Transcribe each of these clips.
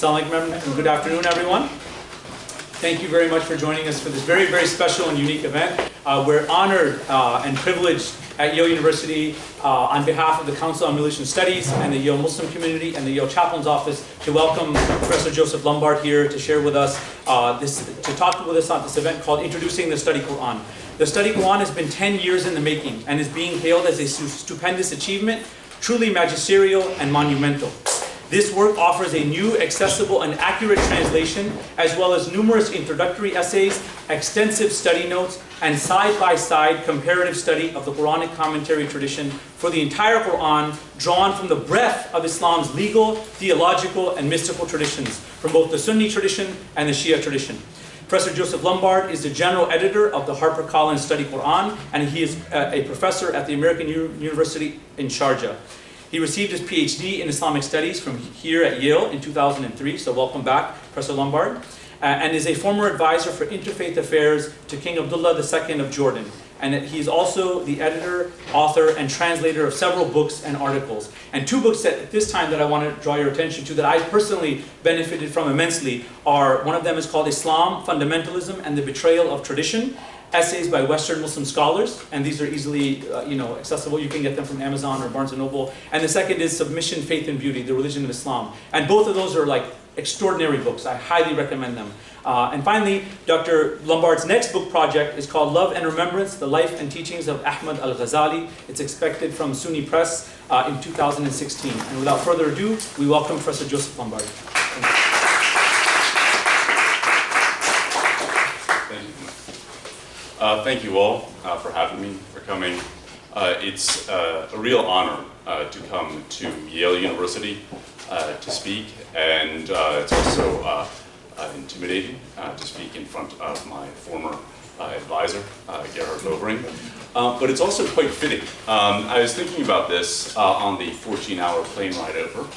Assalamu alaikum and good afternoon, everyone. Thank you very much for joining us for this very, very special and unique event. We're honored and privileged at Yale University on behalf of the Council on Religious Studies and the Yale Muslim community and the Yale Chaplain's Office to welcome Professor Joseph Lumbard here to share with us, to talk with us on this event called Introducing the Study Quran. The Study Quran has been 10 years in the making and is being hailed as a stupendous achievement, truly magisterial and monumental. This work offers a new, accessible, and accurate translation, as well as numerous introductory essays, extensive study notes, and side-by-side comparative study of the Quranic commentary tradition for the entire Qur'an, drawn from the breadth of Islam's legal, theological, and mystical traditions, from both the Sunni tradition and the Shia tradition. Professor Joseph Lumbard is the general editor of the HarperCollins Study Quran, and he is a professor at the American University in Sharjah. He received his PhD in Islamic Studies from here at Yale in 2003, so welcome back, Professor Lumbard, and is a former advisor for Interfaith Affairs to King Abdullah II of Jordan. And he is also the editor, author, and translator of several books and articles. And two books at this time that I want to draw your attention to that I personally benefited from immensely are, one of them is called Islam, Fundamentalism, and the Betrayal of Tradition, essays by Western Muslim scholars, and these are easily accessible. You can get them from Amazon or Barnes & Noble. And the second is Submission, Faith and Beauty, The Religion of Islam. And both of those are like extraordinary books. I highly recommend them. And finally, Dr. Lumbard's next book project is called Love and Remembrance, The Life and Teachings of Ahmad al-Ghazali. It's expected from Sunni Press in 2016. And without further ado, we welcome Professor Joseph Lumbard. Thank you all for having me, for coming. It's a real honor to come to Yale University to speak, and it's also intimidating to speak in front of my former advisor, Gerhard Lovering. But it's also quite fitting. I was thinking about this on the 14-hour plane ride over,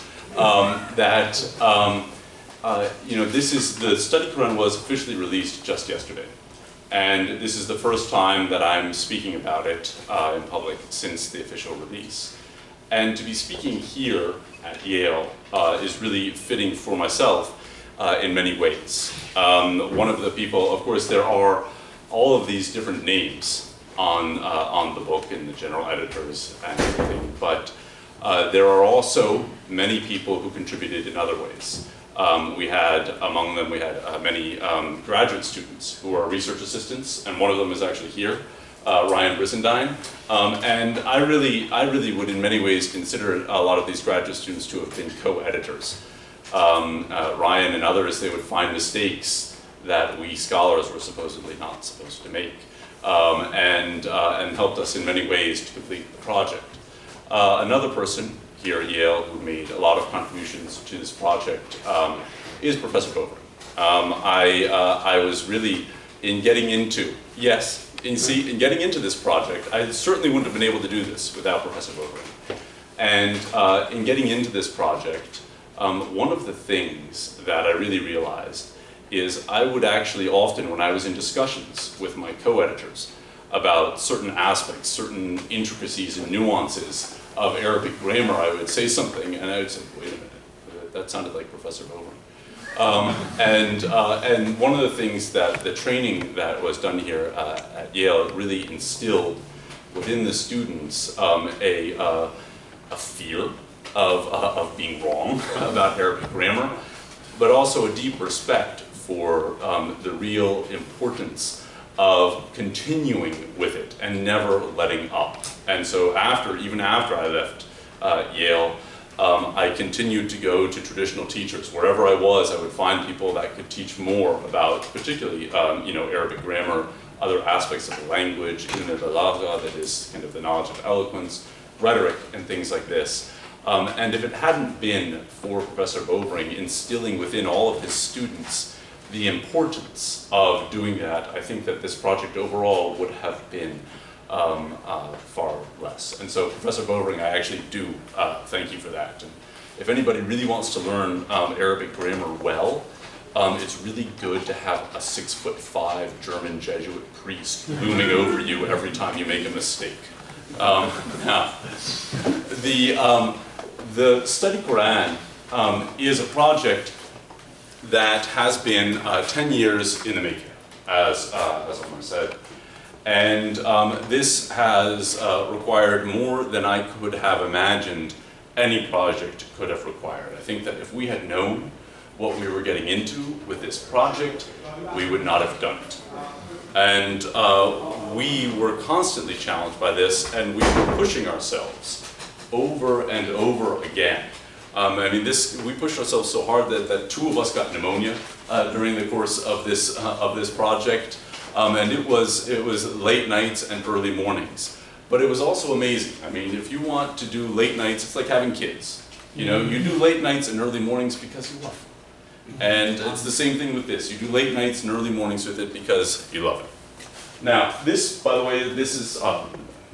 this is, the Study Quran was officially released just yesterday. And this is the first time that I'm speaking about it in public since the official release. And to be speaking here at Yale is really fitting for myself in many ways. One of the people, of course, there are all of these different names on the book and the general editors and everything, but there are also many people who contributed in other ways. Among them, we had many graduate students who are research assistants, and one of them is actually here, Ryan Brisendine. And I really would in many ways consider a lot of these graduate students to have been co-editors. Ryan and others, they would find mistakes that we scholars were supposedly not supposed to make, and helped us in many ways to complete the project. Another person here at Yale who made a lot of contributions to this project is Professor Bovering. I was really, in getting into this project, I certainly wouldn't have been able to do this without Professor Bovering. And in getting into this project, one of the things that I really realized is I would actually often, when I was in discussions with my co-editors about certain aspects, certain intricacies and nuances of Arabic grammar, I would say something, and I would say, wait a minute, that sounded like Professor Bovering. And one of the things that the training that was done here at Yale really instilled within the students a fear of being wrong about Arabic grammar, but also a deep respect for the real importance of continuing with it and never letting up. And so even after I left Yale, I continued to go to traditional teachers. Wherever I was, I would find people that could teach more about, particularly Arabic grammar, other aspects of the language, in the balagha, that is kind of the knowledge of eloquence, rhetoric, and things like this. And if it hadn't been for Professor Bovering instilling within all of his students the importance of doing that, I think that this project overall would have been far less. And so Professor Bovering, I actually do thank you for that. And if anybody really wants to learn Arabic grammar well, it's really good to have a 6'5" German Jesuit priest looming over you every time you make a mistake. Now, the Study Quran is a project that has been 10 years in the making, as Omar said. And this has required more than I could have imagined any project could have required. I think that if we had known what we were getting into with this project, we would not have done it. And we were constantly challenged by this, and we were pushing ourselves over and over again. I mean, we pushed ourselves so hard that two of us got pneumonia during the course of this project, and it was late nights and early mornings. But it was also amazing. I mean, if you want to do late nights, it's like having kids. You know, you do late nights and early mornings because you love it. And it's the same thing with this. You do late nights and early mornings with it because you love it. Now, this, by the way, this is,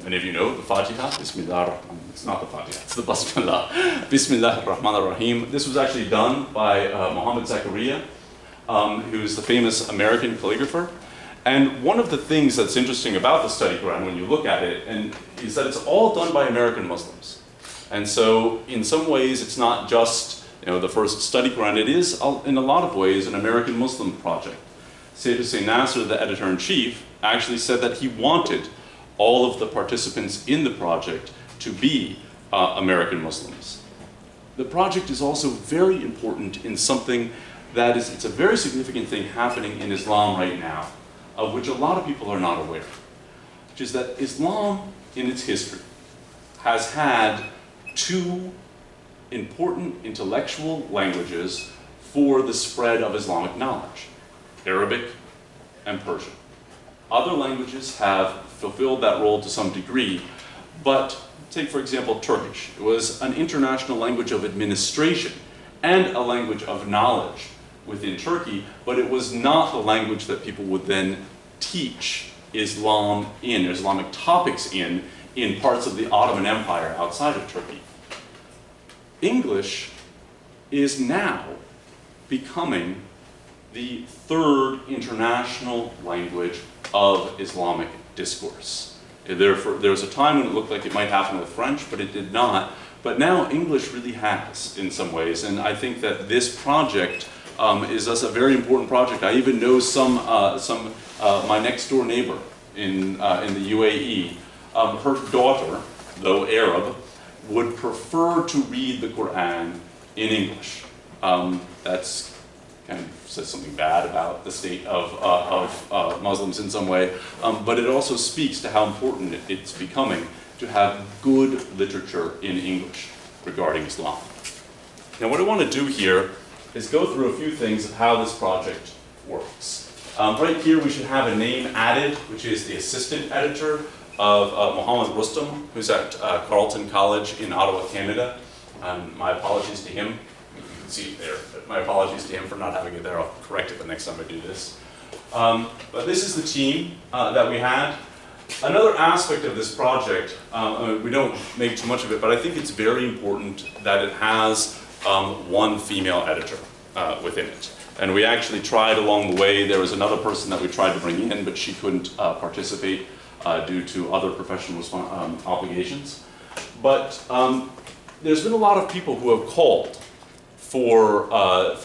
many of you know, the Fatiha. Bismillah, it's not the Fatiha, it's the Basmallah. Bismillah ar-Rahman ar-Rahim. This was actually done by Muhammad Zakaria, who's the famous American calligrapher. And one of the things that's interesting about the Study Quran when you look at it is that it's all done by American Muslims. And so in some ways it's not just the first Study Quran, it is in a lot of ways an American Muslim project. Sayyid Hussein Nasser, the editor-in-chief, actually said that he wanted all of the participants in the project to be American Muslims. The project is also very important in something that it's a very significant thing happening in Islam right now, of which a lot of people are not aware, which is that Islam in its history has had two important intellectual languages for the spread of Islamic knowledge: Arabic and Persian. Other languages have fulfilled that role to some degree, but take for example Turkish. It was an international language of administration and a language of knowledge within Turkey, but it was not the language that people would then teach Islam in, Islamic topics in parts of the Ottoman Empire outside of Turkey. English is now becoming the third international language of Islamic discourse. There was a time when it looked like it might happen with French, but it did not. But now English really has in some ways, and I think that this project is a very important project. I even know my next door neighbor in the UAE, her daughter, though Arab, would prefer to read the Qur'an in English. That's kind of says something bad about the state of Muslims in some way, but it also speaks to how important it's becoming to have good literature in English regarding Islam. Now what I want to do here is go through a few things of how this project works. Right here we should have a name added, which is the assistant editor of Mohammed Rustam, who's at Carleton College in Ottawa, Canada. My apologies to him. You can see it there. But my apologies to him for not having it there. I'll correct it the next time I do this. But this is the team that we had. Another aspect of this project, we don't make too much of it, but I think it's very important that it has one female editor within it. And we actually tried along the way. There was another person that we tried to bring in, but she couldn't participate due to other professional obligations. But there's been a lot of people who have called for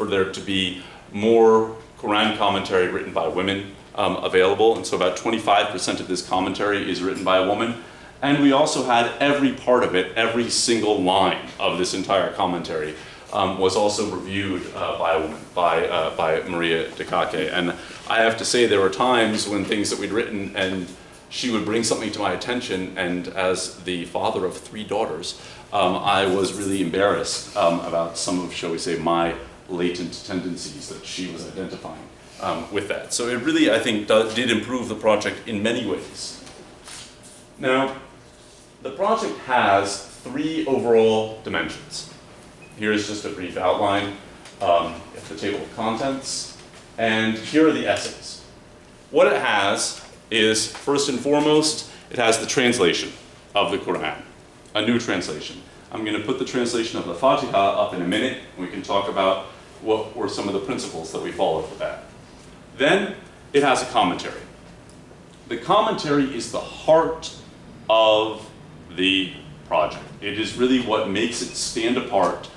there to be more Quran commentary written by women available, and so about 25% of this commentary is written by a woman. And we also had every part of it, every single line of this entire commentary was also reviewed by a woman, by Maria Dekake. And I have to say there were times when things that we'd written and she would bring something to my attention, and as the father of 3 daughters, I was really embarrassed about some of, shall we say, my latent tendencies that she was identifying with that. So it really, I think, did improve the project in many ways. Now, the project has 3 overall dimensions. Here's just a brief outline of the table of contents, and here are the essays. What it has is, first and foremost, it has the translation of the Quran, a new translation. I'm going to put the translation of the Fatiha up in a minute, and we can talk about what were some of the principles that we followed for that. Then it has a commentary. The commentary is the heart of the project. It is really what makes it stand apart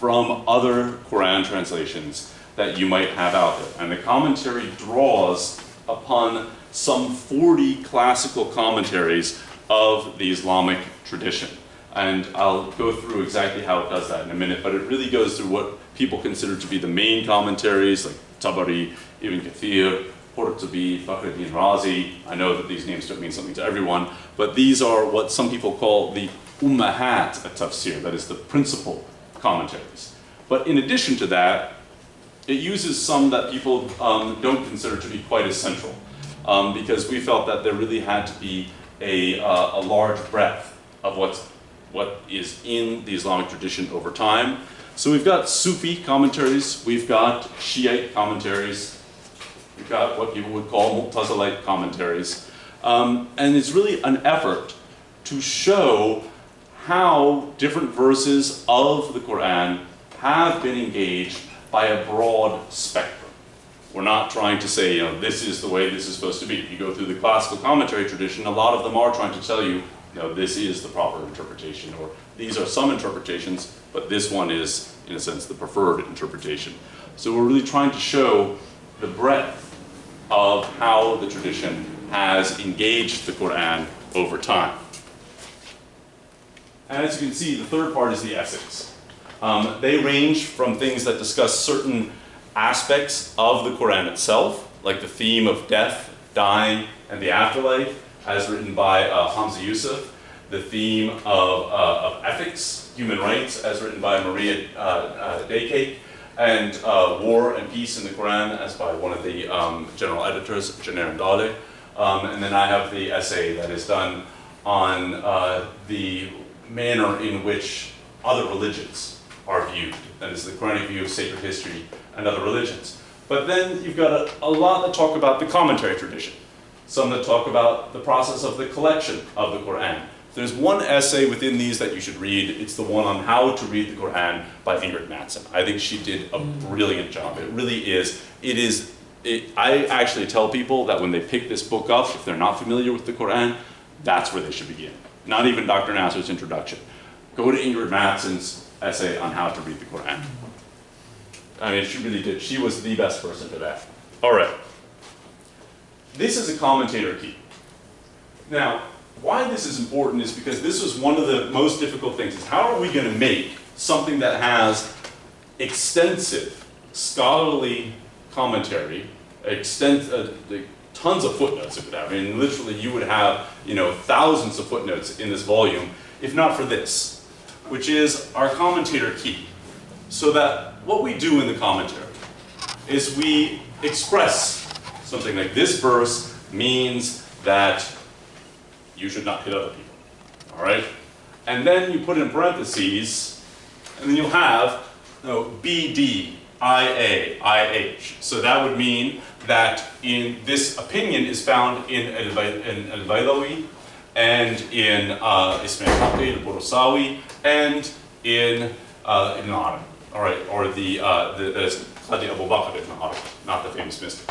from other Quran translations that you might have out there. And the commentary draws upon some 40 classical commentaries of the Islamic tradition. And I'll go through exactly how it does that in a minute, but it really goes through what people consider to be the main commentaries, like Tabari, Ibn Kathir, Qurtubi, Fakhruddin Razi. I know that these names don't mean something to everyone, but these are what some people call the Ummahat at-Tafsir, that is the principal commentaries. But in addition to that, it uses some that people don't consider to be quite as central, because we felt that there really had to be a large breadth of what is in the Islamic tradition over time. So we've got Sufi commentaries, we've got Shiite commentaries, we've got what people would call Mu'tazilite commentaries, and it's really an effort to show how different verses of the Quran have been engaged by a broad spectrum. We're not trying to say, this is the way this is supposed to be. If you go through the classical commentary tradition, a lot of them are trying to tell you, no, this is the proper interpretation, or these are some interpretations, but this one is, in a sense, the preferred interpretation. So we're really trying to show the breadth of how the tradition has engaged the Quran over time. And as you can see, the third part is the essays. They range from things that discuss certain aspects of the Quran itself, like the theme of death, dying, and the afterlife, as written by Hamza Yusuf, the theme of ethics, human rights, as written by Maria Daycake, and war and peace in the Quran, as by one of the general editors, Janer Dale. And then I have the essay that is done on the manner in which other religions are viewed. That is the Quranic view of sacred history and other religions. But then you've got a lot that talk about the commentary tradition. Some that talk about the process of the collection of the Quran. There's one essay within these that you should read. It's the one on how to read the Quran by Ingrid Mattson. I think she did a brilliant job. It really is. I actually tell people that when they pick this book up, if they're not familiar with the Quran, that's where they should begin. Not even Dr. Nasser's introduction. Go to Ingrid Mattson's essay on how to read the Quran. I mean, she really did. She was the best person for that. All right. This is a commentator key. Now, why this is important is because this was one of the most difficult things, is how are we going to make something that has extensive scholarly commentary, tons of footnotes if it have. I mean, literally you would have, thousands of footnotes in this volume, if not for this, which is our commentator key. So that what we do in the commentary is we express something like this verse means that you should not hit other people, all right? And then you put in parentheses, and then you'll have BD, IA, IH. So that would mean that in this opinion is found in Al-Baydawi, and in Ismail Haqi, al-Burusawi, and in Ibn Arabi, all right, or the Qadi Abu Bakr ibn Arabi, not the famous mystic.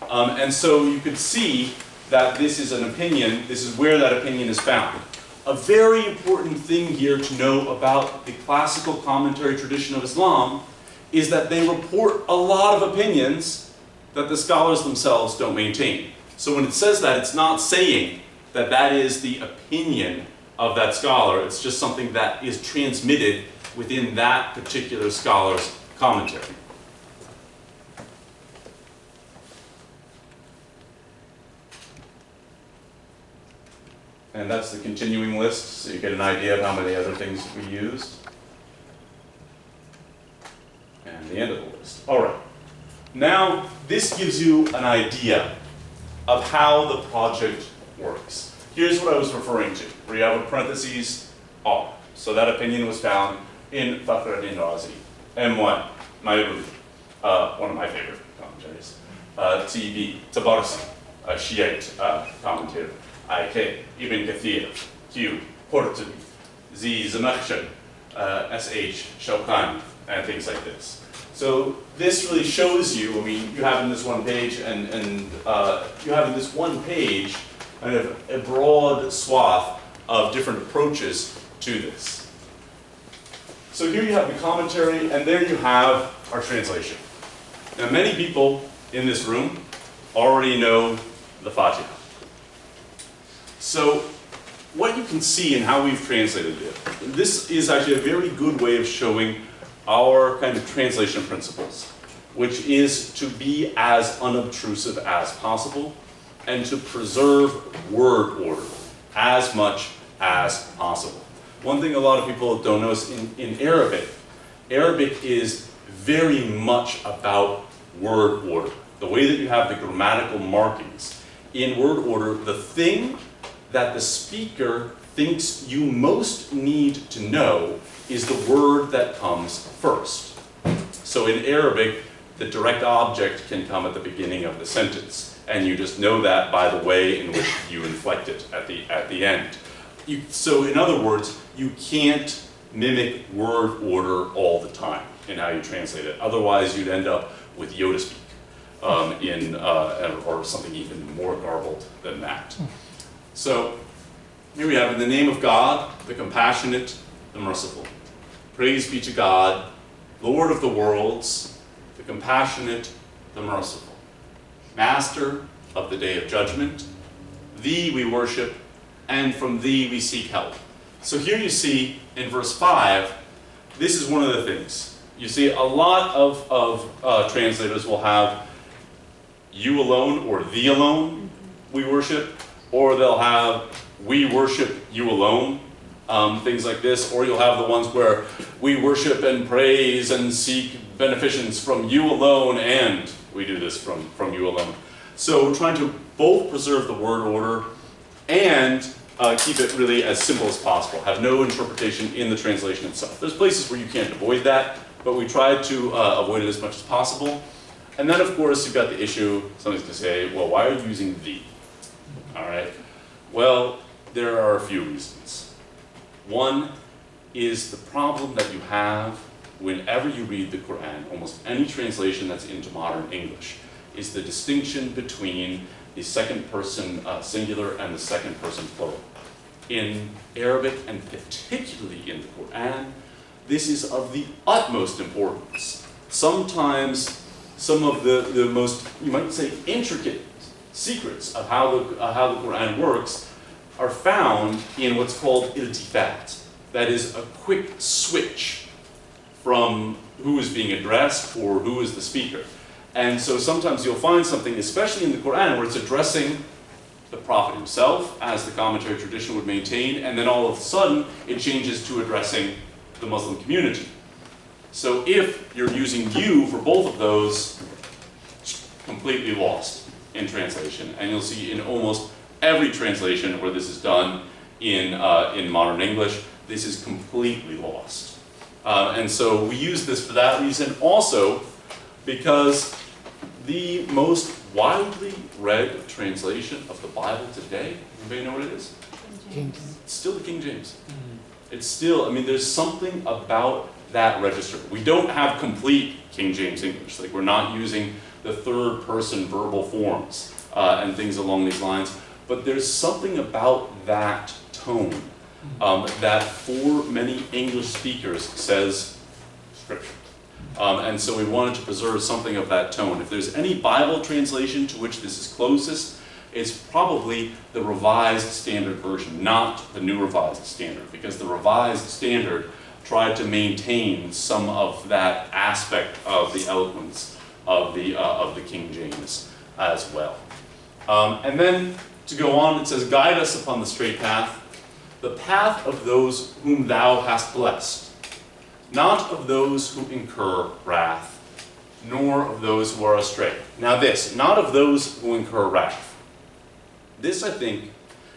And so you could see that this is an opinion, this is where that opinion is found. A very important thing here to know about the classical commentary tradition of Islam is that they report a lot of opinions that the scholars themselves don't maintain. So when it says that, it's not saying that that is the opinion of that scholar, it's just something that is transmitted within that particular scholar's commentary. And that's the continuing list, so you get an idea of how many other things we used. And the end of the list. All right. Now, this gives you an idea of how the project works. Here's what I was referring to, where you have a parentheses, R. So that opinion was found in Fakhruddin Razi, M1, Mayrudi, one of my favorite commentaries, TB, Tabarsi, a Shiite commentator, IK, Ibn Kathir, Q, Qurtubi, Z, Zamakhshari, SH, Shawkani, and things like this. So this really shows you, I mean, you have in this one page, and you have in this one page kind of a broad swath of different approaches to this. So here you have the commentary, and there you have our translation. Now, many people in this room already know the Fatiha. So what you can see in how we've translated it, this is actually a very good way of showing our kind of translation principles, which is to be as unobtrusive as possible and to preserve word order as much as possible. One thing a lot of people don't notice in Arabic, Arabic is very much about word order. The way that you have the grammatical markings in word order, the thing that the speaker thinks you most need to know is the word that comes first. So in Arabic, the direct object can come at the beginning of the sentence, and you just know that by the way in which you inflect it at the end. So in other words, you can't mimic word order all the time in how you translate it. Otherwise, you'd end up with Yoda speak or something even more garbled than that. So here we have, in the name of God, the compassionate, the merciful. Praise be to God, Lord of the worlds, the compassionate, the merciful. Master of the day of judgment, thee we worship, and from thee we seek help. So here you see in verse 5, this is one of the things. You see a lot of translators will have you alone or thee alone we worship, or they'll have we worship you alone, things like this, or you'll have the ones where we worship and praise and seek beneficence from you alone, and we do this from you alone. So we're trying to both preserve the word order and keep it really as simple as possible, have no interpretation in the translation itself. There's places where you can't avoid that, but we tried to avoid it as much as possible. And then, of course, you've got the issue, somebody's going to say, well, why are you using thee? All right. Well, there are a few reasons. One is the problem that you have whenever you read the Qur'an, almost any translation that's into modern English, is the distinction between the second person singular and the second person plural. In Arabic, and particularly in the Qur'an, this is of the utmost importance. Sometimes some of the most, you might say, intricate secrets of how the Qur'an works are found in what's called iltifat. That is a quick switch from who is being addressed or who is the speaker. And so sometimes you'll find something, especially in the Qur'an, where it's addressing the Prophet himself, as the commentary tradition would maintain, and then all of a sudden it changes to addressing the Muslim community. So if you're using you for both of those, completely lost in translation. And you'll see in almost every translation where this is done in modern English, this is completely lost. And so we use this for that reason. Also, because the most widely read translation of the Bible today, anybody know what it is? It's still the King James. It's still, I mean, there's something about that register. We don't have complete King James English. Like, we're not using the third person verbal forms and things along these lines. But there's something about that tone that for many English speakers says Scripture. And so we wanted to preserve something of that tone. If there's any Bible translation to which this is closest, it's probably the Revised Standard Version, not the New Revised Standard, because the Revised Standard tried to maintain some of that aspect of the eloquence of the King James as well. And then to go on, it says, guide us upon the straight path, the path of those whom thou hast blessed, not of those who incur wrath, nor of those who are astray. Now this, not of those who incur wrath. This, I think,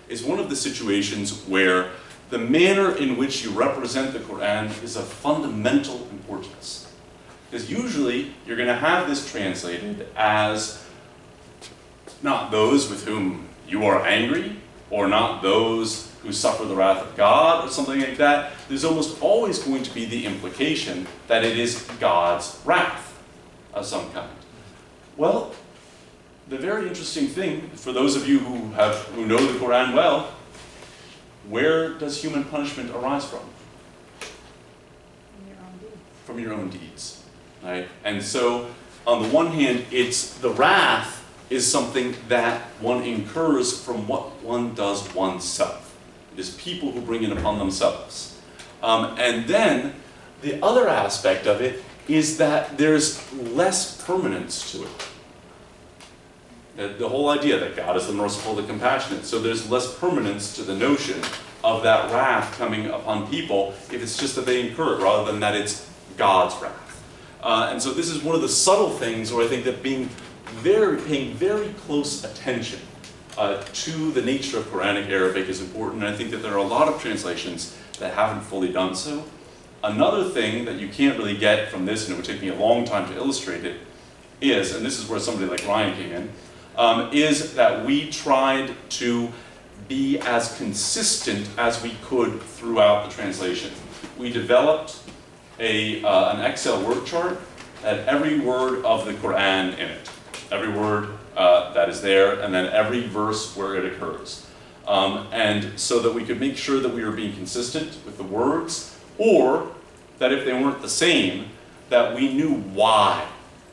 is one of the situations where the manner in which you represent the Qur'an is of fundamental importance. Because usually you're going to have this translated as not those with whom you are angry, or not those who suffer the wrath of God, or something like that. There's almost always going to be the implication that it is God's wrath of some kind. Well, the very interesting thing, for those of you who know the Qur'an well, where does human punishment arise from? When you're from your own deeds, right? And so, on the one hand, it's the wrath is something that one incurs from what one does oneself. It is people who bring it upon themselves. And then, the other aspect of it is that there's less permanence to it. The whole idea that God is the merciful, the compassionate, so there's less permanence to the notion of that wrath coming upon people if it's just that they incur it, rather than that it's God's wrath. And so this is one of the subtle things where I think that paying very close attention to the nature of Quranic Arabic is important, and I think that there are a lot of translations that haven't fully done so. Another thing that you can't really get from this, and it would take me a long time to illustrate it, is, and this is where somebody like Ryan came in, is that we tried to be as consistent as we could throughout the translation. We developed an Excel word chart that had every word of the Qur'an in it. Every word that is there, and then every verse where it occurs. And so that we could make sure that we were being consistent with the words, or that if they weren't the same, that we knew why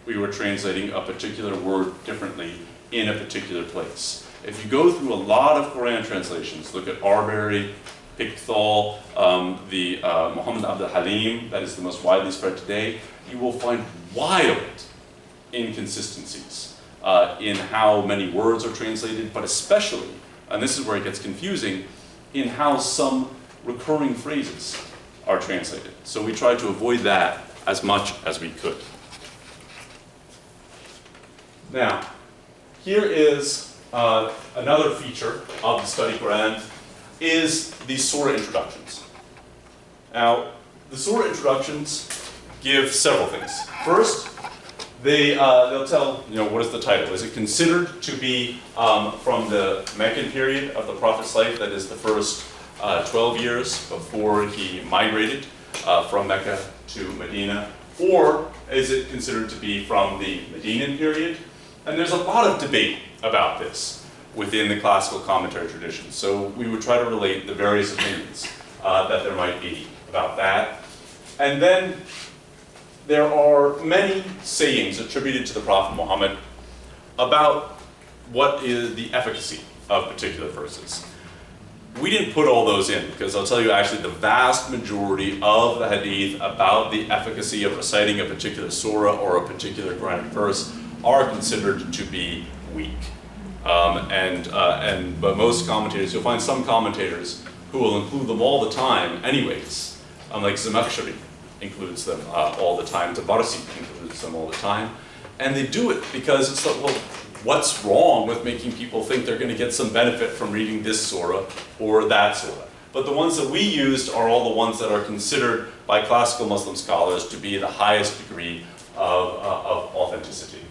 we were translating a particular word differently in a particular place. If you go through a lot of Quran translations, look at Arbery, Pickthall, the Muhammad Abdul Halim, that is the most widely spread today, you will find wild inconsistencies in how many words are translated, but especially, and this is where it gets confusing, in how some recurring phrases are translated. So we tried to avoid that as much as we could. Now, here is another feature of the Study Quran, is these surah introductions. Now, the surah introductions give several things. First, they'll tell, what is the title? Is it considered to be from the Meccan period of the Prophet's life, that is the first 12 years before he migrated from Mecca to Medina, or is it considered to be from the Medinan period? And there's a lot of debate about this within the classical commentary tradition. So we would try to relate the various opinions that there might be about that. And then there are many sayings attributed to the Prophet Muhammad about what is the efficacy of particular verses. We didn't put all those in, because I'll tell you actually the vast majority of the hadith about the efficacy of reciting a particular surah or a particular Quranic verse are considered to be weak. But most commentators, you'll find some commentators who will include them all the time anyways, like Zamakhshari includes them all the time, Tabarsi includes them all the time, and they do it because it's like, well, what's wrong with making people think they're going to get some benefit from reading this surah or that surah? But the ones that we used are all the ones that are considered by classical Muslim scholars to be the highest degree of authenticity.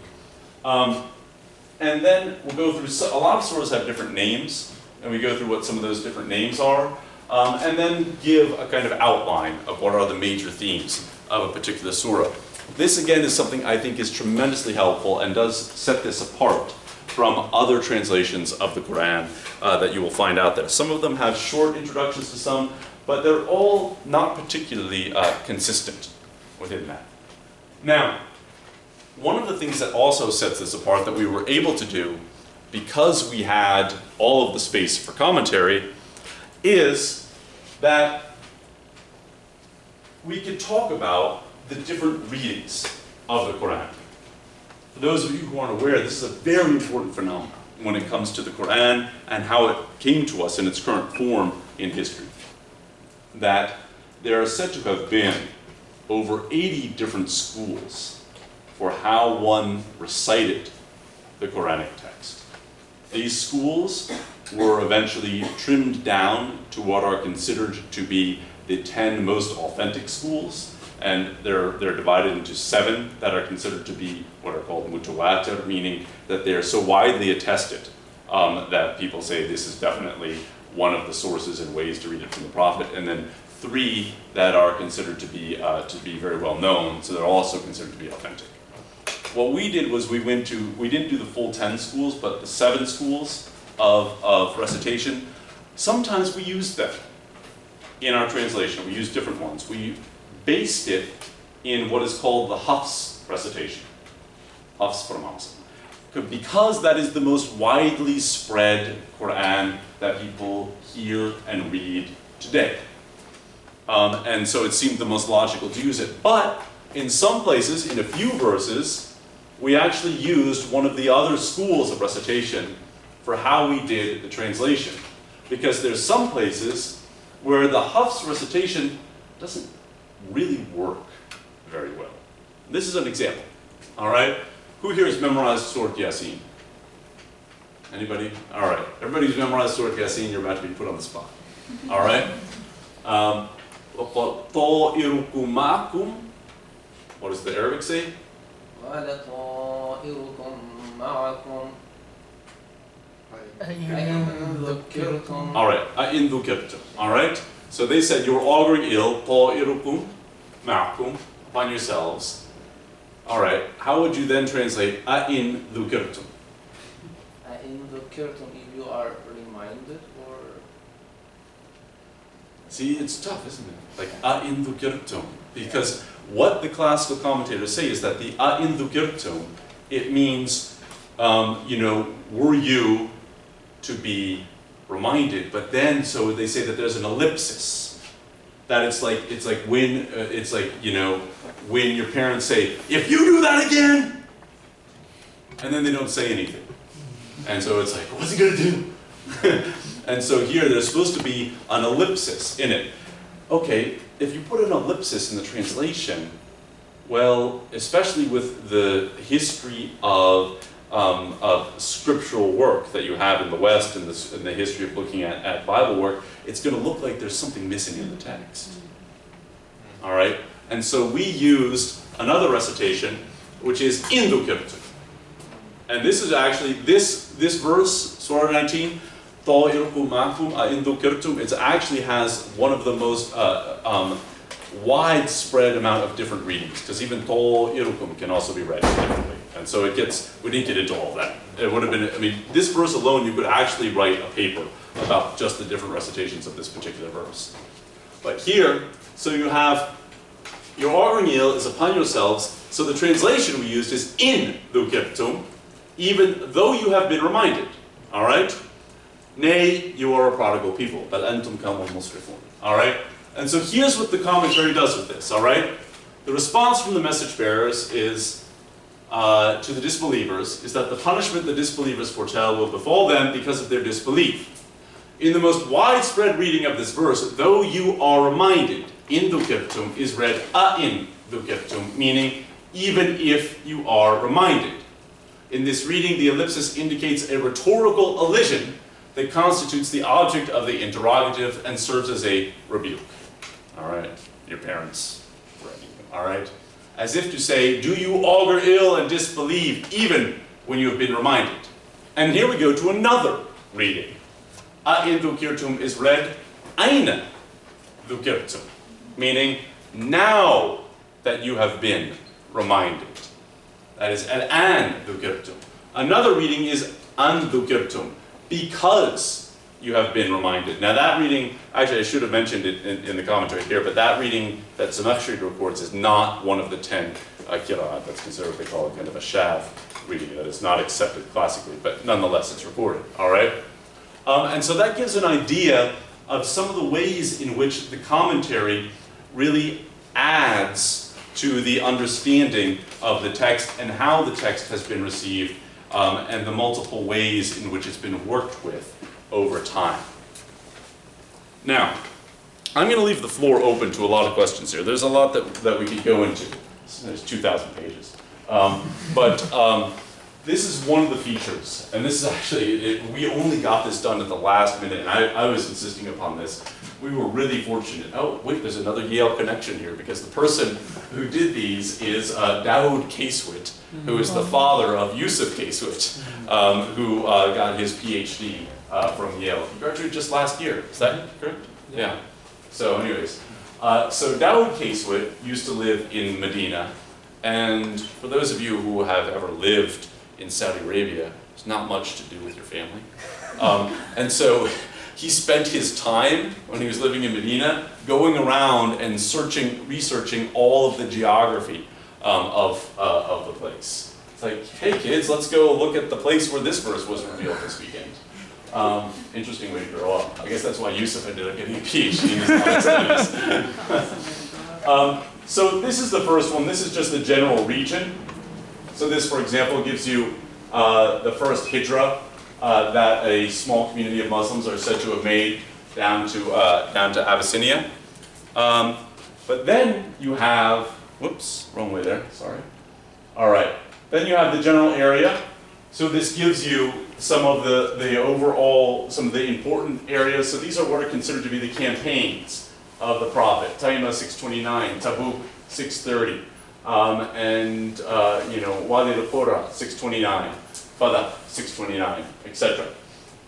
And then we'll go through, a lot of surahs have different names, and we go through what some of those different names are, and then give a kind of outline of what are the major themes of a particular surah. This again is something I think is tremendously helpful and does set this apart from other translations of the Quran that you will find out there. Some of them have short introductions to some, but they're all not particularly consistent within that. Now, one of the things that also sets this apart that we were able to do, because we had all of the space for commentary, is that we could talk about the different readings of the Quran. For those of you who aren't aware, this is a very important phenomenon when it comes to the Quran and how it came to us in its current form in history. That there are said to have been over 80 different schools for how one recited the Quranic text. These schools were eventually trimmed down to what are considered to be the 10 most authentic schools, and they're divided into 7 that are considered to be what are called mutawatir, meaning that they are so widely attested that people say this is definitely one of the sources and ways to read it from the Prophet, and then 3 that are considered to be very well known, so they're also considered to be authentic. What we did was we didn't do the full 10 schools, but the 7 schools of recitation. Sometimes we used them in our translation. We used different ones. We based it in what is called the Hafs recitation. Hafs from Hafs. Because that is the most widely spread Quran that people hear and read today. And so it seemed the most logical to use it. But in some places, in a few verses, we actually used one of the other schools of recitation for how we did the translation. Because there's some places where the Hafs recitation doesn't really work very well. This is an example, all right? Who here has memorized Surah Yasin? Anybody? All right. Everybody who's memorized Surah Yasin, you're about to be put on the spot. All right? طَائِرُكُمْ مَعَكُمْ. What does the Arabic say? طائركم معكم أَإِن ذُكِّرْتُمْ. All right. أَإِن ذُكِرْتُمْ. All right? So they said you're auguring ill. طَائِرُكُمْ مَعَكُمْ. Upon yourselves. All right. How would you then translate أَإِن ذُكِرْتُمْ? أَإِن ذُكِّرْتُمْ, if you are reminded, or See, it's tough, isn't it? Like أَإِن ذُكِرْتُمْ. Because what the classical commentators say is that the أَإِن ذُكِرْتُمْ, it means, were you to be reminded? But then, so they say that there's an ellipsis. That it's like when when your parents say, if you do that again, and then they don't say anything. And so it's like, what's he gonna do? And so here there's supposed to be an ellipsis in it. Okay, if you put an ellipsis in the translation, well, especially with the history of scriptural work that you have in the West and the history of looking at Bible work, it's going to look like there's something missing in the text. All right? And so we used another recitation, which is in ذُكِرْتُمْ. And this is actually, this verse, Surah 19, طَائِرُكُمْ مَعَكُمْ أَإِن ذُكِرْتُمْ, it actually has one of the most widespread amount of different readings, because even طَائِرُكُمْ can also be read differently. And so we didn't get into all of that. It would have been, this verse alone, you could actually write a paper about just the different recitations of this particular verse. But here, so you have, your auguring ill is upon yourselves, so the translation we used is in ذُكِرْتُمْ, even though you have been reminded. All right? Nay, you are a prodigal people. بَلْ أَنْتُمْ قَوْمٌ مُسْرِفُونَ. All right? And so here's what the commentary does with this. All right? The response from the message bearers is, to the disbelievers, is that the punishment the disbelievers foretell will befall them because of their disbelief. In the most widespread reading of this verse, though you are reminded, in ذُكِرْتُمْ is read أَإِن ذُكِرْتُمْ, meaning even if you are reminded. In this reading, the ellipsis indicates a rhetorical elision that constitutes the object of the interrogative and serves as a rebuke. All right, your parents, all right? As if to say, do you augur ill and disbelieve even when you have been reminded? And here we go to another reading. أَإِن ذُكِرْتُمْ is read أَيْنَ ذُكِرْتُمْ, meaning now that you have been reminded. That is an ذُكِرْتُمْ. Another reading is an ذُكِرْتُمْ, because you have been reminded. Now that reading, actually I should have mentioned it in the commentary here, but that reading that Zamakhshari records is not one of the 10 qira'at. That's considered what they call kind of a shav reading that is not accepted classically, but nonetheless it's recorded, all right? And so that gives an idea of some of the ways in which the commentary really adds to the understanding of the text and how the text has been received and the multiple ways in which it's been worked with over time. Now, I'm going to leave the floor open to a lot of questions here. There's a lot that we could go into. There's 2,000 pages. This is one of the features, and this is actually, we only got this done at the last minute, and I was insisting upon this. We were really fortunate. Oh, wait, there's another Yale connection here, because the person who did these is Dawood Casewit, who is the father of Yusuf Casewit, who got his PhD from Yale. He graduated just last year. Is that correct? Yeah. So anyways, so Dawood Casewit used to live in Medina, and for those of you who have ever lived in Saudi Arabia, there's not much to do with your family. And so he spent his time, when he was living in Medina, going around and researching all of the geography of the place. It's like, hey kids, let's go look at the place where this verse was revealed this weekend. Interesting way to grow up. I guess that's why Yusuf ended up getting a PhD in Islamic studies. So this is the first one. This is just the general region. So this, for example, gives you the first hijra that a small community of Muslims are said to have made down to Abyssinia. But then you have, whoops, wrong way there, sorry. All right, then you have the general area. So this gives you some of the overall, some of the important areas. So these are what are considered to be the campaigns of the Prophet. Taima 629, Tabuk 630, and Wadi al-Qura 629, Fada 629, etc.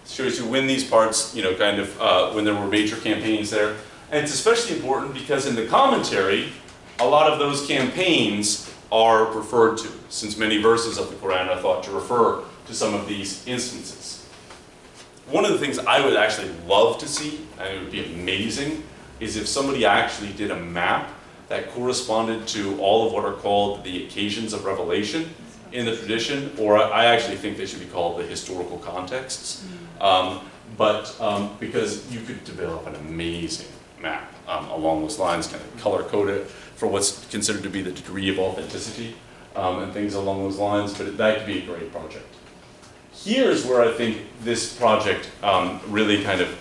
Shows you when these parts, kind of when there were major campaigns there. And it's especially important because in the commentary, a lot of those campaigns are referred to, since many verses of the Quran are thought to refer to some of these instances. One of the things I would actually love to see, and it would be amazing, is if somebody actually did a map that corresponded to all of what are called the occasions of revelation in the tradition, or I actually think they should be called the historical contexts, because you could develop an amazing map along those lines, kind of color code it for what's considered to be the degree of authenticity and things along those lines, but that could be a great project. Here's where I think this project really kind of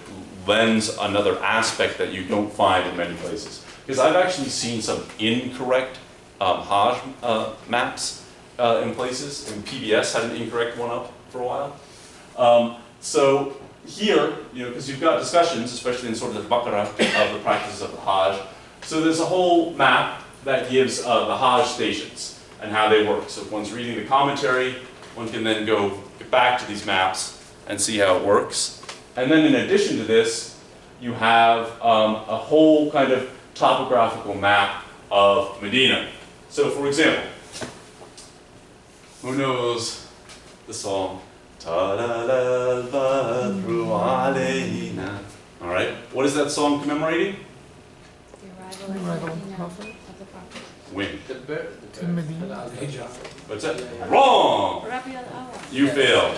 lends another aspect that you don't find in many places. Because I've actually seen some incorrect Hajj maps in places, and PBS had an incorrect one up for a while. So here, because you've got discussions, especially in sort of the Baqarah, of the practices of the Hajj. So there's a whole map that gives the Hajj stations and how they work. So if one's reading the commentary, one can then go back to these maps and see how it works. And then in addition to this, you have a whole kind of topographical map of Medina. So for example, who knows the song? Talal al-badru alayna. All right, what is that song commemorating? The arrival of the Prophet. When? The birth. In Medina. What's that? Wrong! You failed.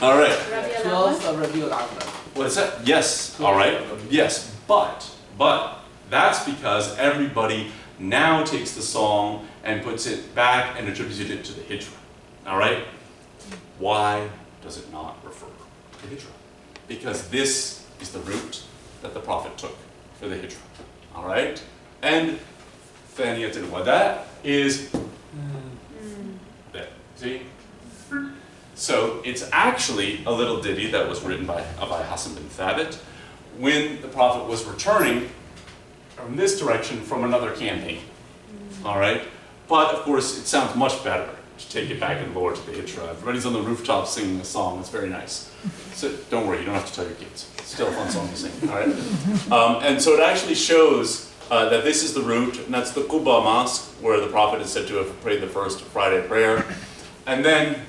All right. 12th of Rabiul Awwal. What's that? Yes. All right. Yes. But that's because everybody now takes the song and puts it back and attributes it to the Hijra. All right? Why does it not refer to the Hijra? Because this is the route that the Prophet took for the Hijra. All right? And Thaniyat al-Wada is there. See? So it's actually a little ditty that was written by Hassan bin Thabit when the Prophet was returning from this direction from another campaign. All right? But of course, it sounds much better to take it back and lower to the Hijra. Everybody's on the rooftop singing the song. It's very nice. So don't worry, you don't have to tell your kids. It's still a fun song to sing. All right? And so it actually shows that this is the route, and that's the Quba Mosque, where the Prophet is said to have prayed the first Friday prayer. And then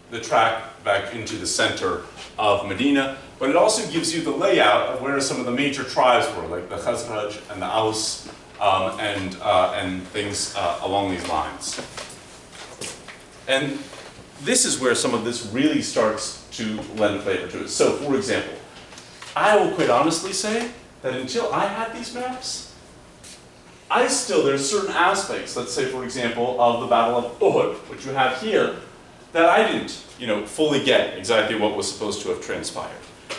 the track back into the center of Medina. But it also gives you the layout of where some of the major tribes were, like the Khazraj and the Aus, and things along these lines. And this is where some of this really starts to lend a flavor to it. So, for example, I will quite honestly say that until I had these maps, there's certain aspects, let's say, for example, of the Battle of Uhud, which you have here, that I didn't, fully get exactly what was supposed to have transpired.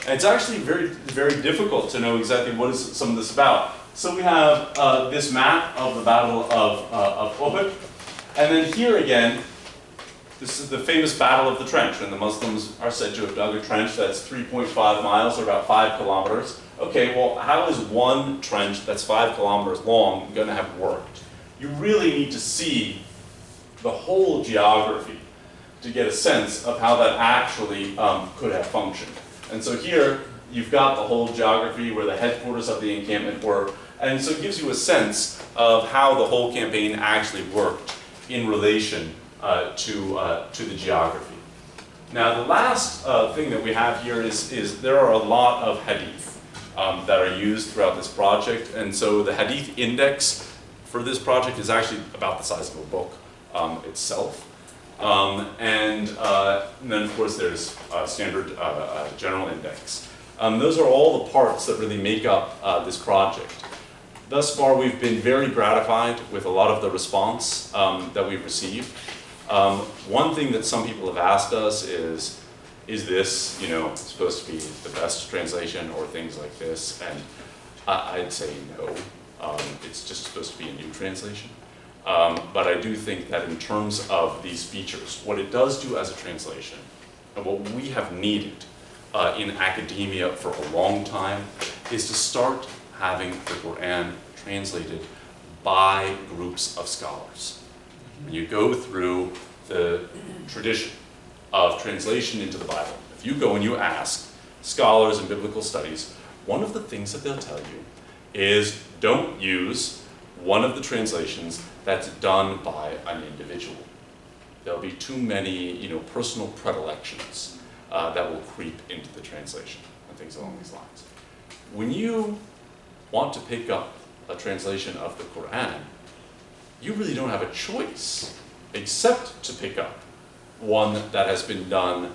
And it's actually very, very difficult to know exactly what is some of this about. So we have this map of the Battle of Uhud, and then here again, this is the famous Battle of the Trench, and the Muslims are said to have dug a trench that's 3.5 miles, or about 5 kilometers. Okay, well, how is one trench that's 5 kilometers long going to have worked? You really need to see the whole geography to get a sense of how that actually could have functioned. And so here, you've got the whole geography where the headquarters of the encampment were, and so it gives you a sense of how the whole campaign actually worked in relation to the geography. Now the last thing that we have here is there are a lot of hadith that are used throughout this project, and so the hadith index for this project is actually about the size of a book itself. And then of course there's standard general index. Those are all the parts that really make up this project. Thus far we've been very gratified with a lot of the response that we've received. One thing that some people have asked us is this, you know, supposed to be the best translation or things like this? And I'd say no. It's just supposed to be a new translation. But I do think that in terms of these features, what it does do as a translation, and what we have needed in academia for a long time, is to start having the Qur'an translated by groups of scholars. When you go through the tradition of translation into the Bible, if you go and you ask scholars in biblical studies, one of the things that they'll tell you is don't use one of the translations that's done by an individual. There'll be too many, you know, personal predilections that will creep into the translation and things along these lines. When you want to pick up a translation of the Qur'an, you really don't have a choice except to pick up one that has been done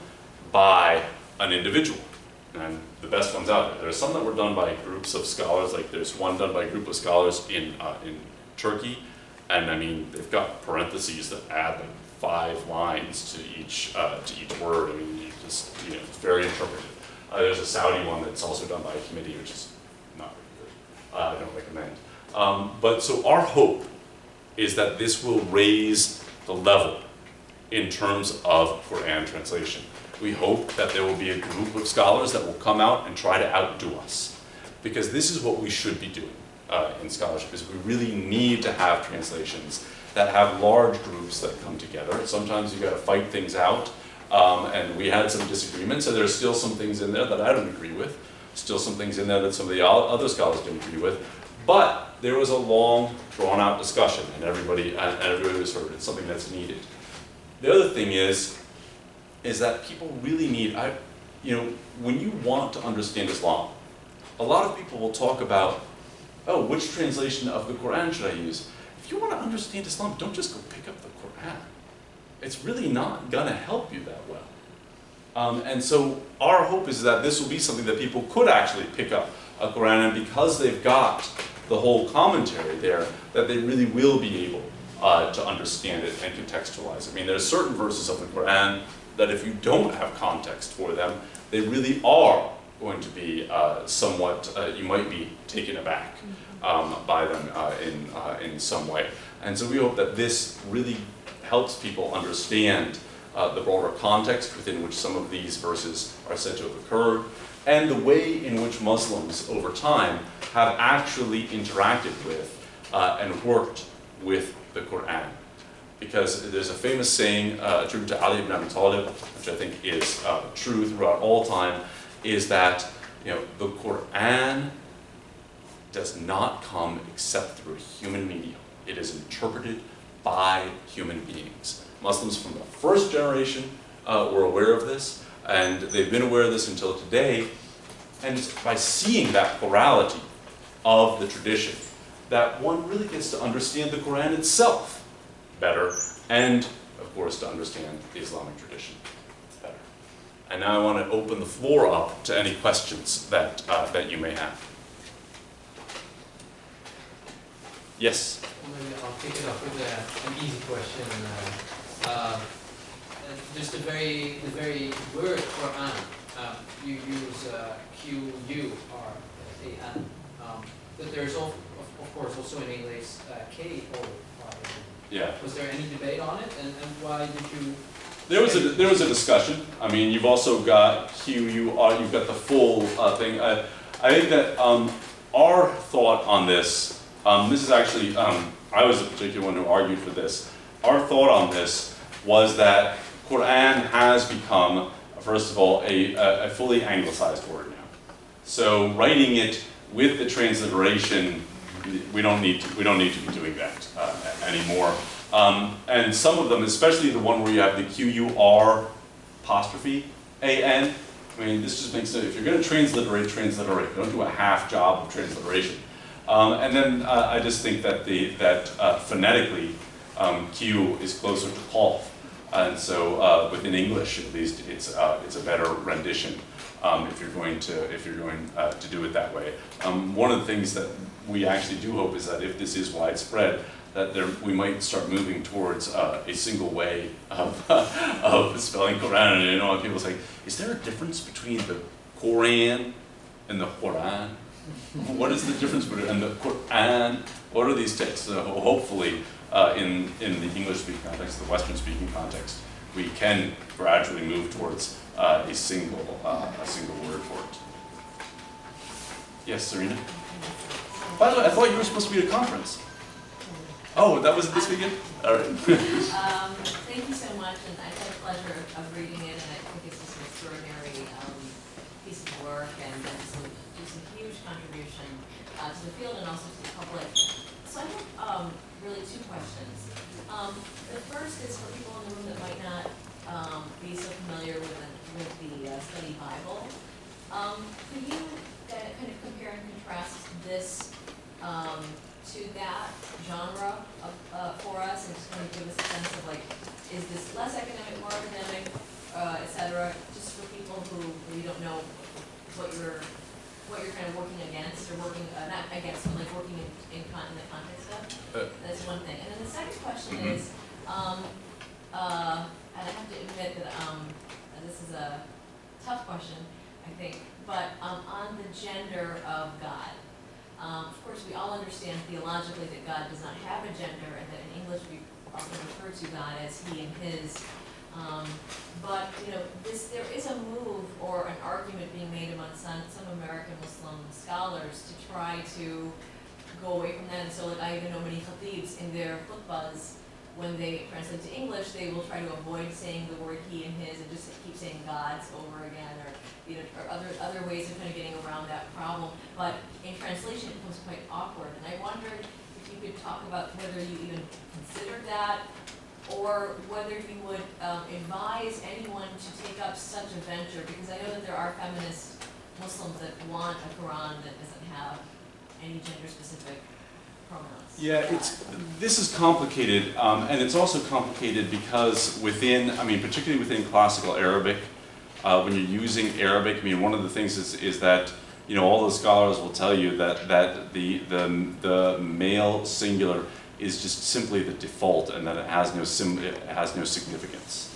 by an individual. And the best ones out there. There's some that were done by groups of scholars, like there's one done by a group of scholars in Turkey, and I mean, they've got parentheses that add like 5 lines to each word. I mean, it's very interpretive. There's a Saudi one that's also done by a committee, which is not very good. I don't recommend. But so our hope is that this will raise the level in terms of Qur'an translation. We hope that there will be a group of scholars that will come out and try to outdo us, because this is what we should be doing in scholarship, is we really need to have translations that have large groups that come together. Sometimes you got to fight things out, and we had some disagreements, and there's still some things in there that I don't agree with, still some things in there that some of the other scholars didn't agree with, but there was a long, drawn-out discussion, and everybody was heard. It's something that's needed. The other thing is that people really need, when you want to understand Islam, a lot of people will talk about, oh, which translation of the Qur'an should I use? If you want to understand Islam, don't just go pick up the Qur'an. It's really not going to help you that well. And so our hope is that this will be something that people could actually pick up a Qur'an, and because they've got the whole commentary there, that they really will be able to understand it and contextualize it. I mean, there's certain verses of the Qur'an that if you don't have context for them, they really are going to be somewhat, you might be taken aback by them in some way. And so we hope that this really helps people understand the broader context within which some of these verses are said to have occurred, and the way in which Muslims over time have actually interacted with and worked with the Qur'an. Because there's a famous saying attributed to Ali ibn Abi Talib, which I think is true throughout all time, is that the Qur'an does not come except through a human medium. It is interpreted by human beings. Muslims from the first generation were aware of this, and they've been aware of this until today. And it's by seeing that plurality of the tradition that one really gets to understand the Qur'an itself better, and of course to understand the Islamic tradition better. And now I want to open the floor up to any questions that you may have. Yes? Maybe I'll pick it up with an easy question. Just the very word Qur'an, you use Q-U-R-A-N, but there's of course also in English K-O-R-A-N. Yeah. Was there any debate on it, and why did you? There was a discussion. I mean, you've also got Q-U-R, you've got the full thing. I think that our thought on this, this is actually, I was the particular one who argued for this. Our thought on this was that Qur'an has become, first of all, a fully anglicized word now. So writing it with the transliteration, we don't need to be doing that anymore. And some of them, especially the one where you have the Q-U-R apostrophe A-N. I mean, this just makes sense. If you're going to transliterate, transliterate. Don't do a half job of transliteration. And then I just think that phonetically, Q is closer to Qaf. And so within English, at least, it's a better rendition if you're going to do it that way. One of the things that we actually do hope is that if this is widespread, that we might start moving towards a single way of spelling Quran. And you know, people say, is there a difference between the Quran and the Quran? What is the difference between the Qur'an? What are these texts? So hopefully, in the English-speaking context, the Western-speaking context, we can gradually move towards a single word for it. Yes, Serena? By the way, I thought you were supposed to be at a conference. Oh, that was at this weekend? All right. Thank you so much, and I had the pleasure of reading it, and I think it's just an extraordinary piece of work, and just a huge contribution to the field and also to the public. So I have really two questions. The first is for people in the room that might not be so familiar with the study Bible. Could you kind of compare and contrast this to that genre for us, and just kind of give us a sense of like, is this less academic, more academic, et cetera, just for people who you don't know what you're kind of working against, or working, not against, but like working in the context of? That's one thing. And then the second question is, and I have to admit that this is a tough question, I think, but on the gender of God. Of course, we all understand theologically that God does not have a gender, and that in English we often refer to God as he and his. But you know, there is a move or an argument being made among some American Muslim scholars to try to go away from that. And so, like, I even know many khatibs in their khutbahs, when they translate to English, they will try to avoid saying the word he and his and just keep saying God's over again, or you know, or other ways of kind of getting around that problem. But in translation, it becomes quite awkward. And I wondered if you could talk about whether you even considered that, or whether you would advise anyone to take up such a venture, because I know that there are feminist Muslims that want a Quran that doesn't have any gender-specific pronouns. Yeah, this is complicated, and it's also complicated because particularly within classical Arabic, when you're using Arabic, I mean, one of the things is that, you know, all the scholars will tell you that the male singular is just simply the default, and that it has no significance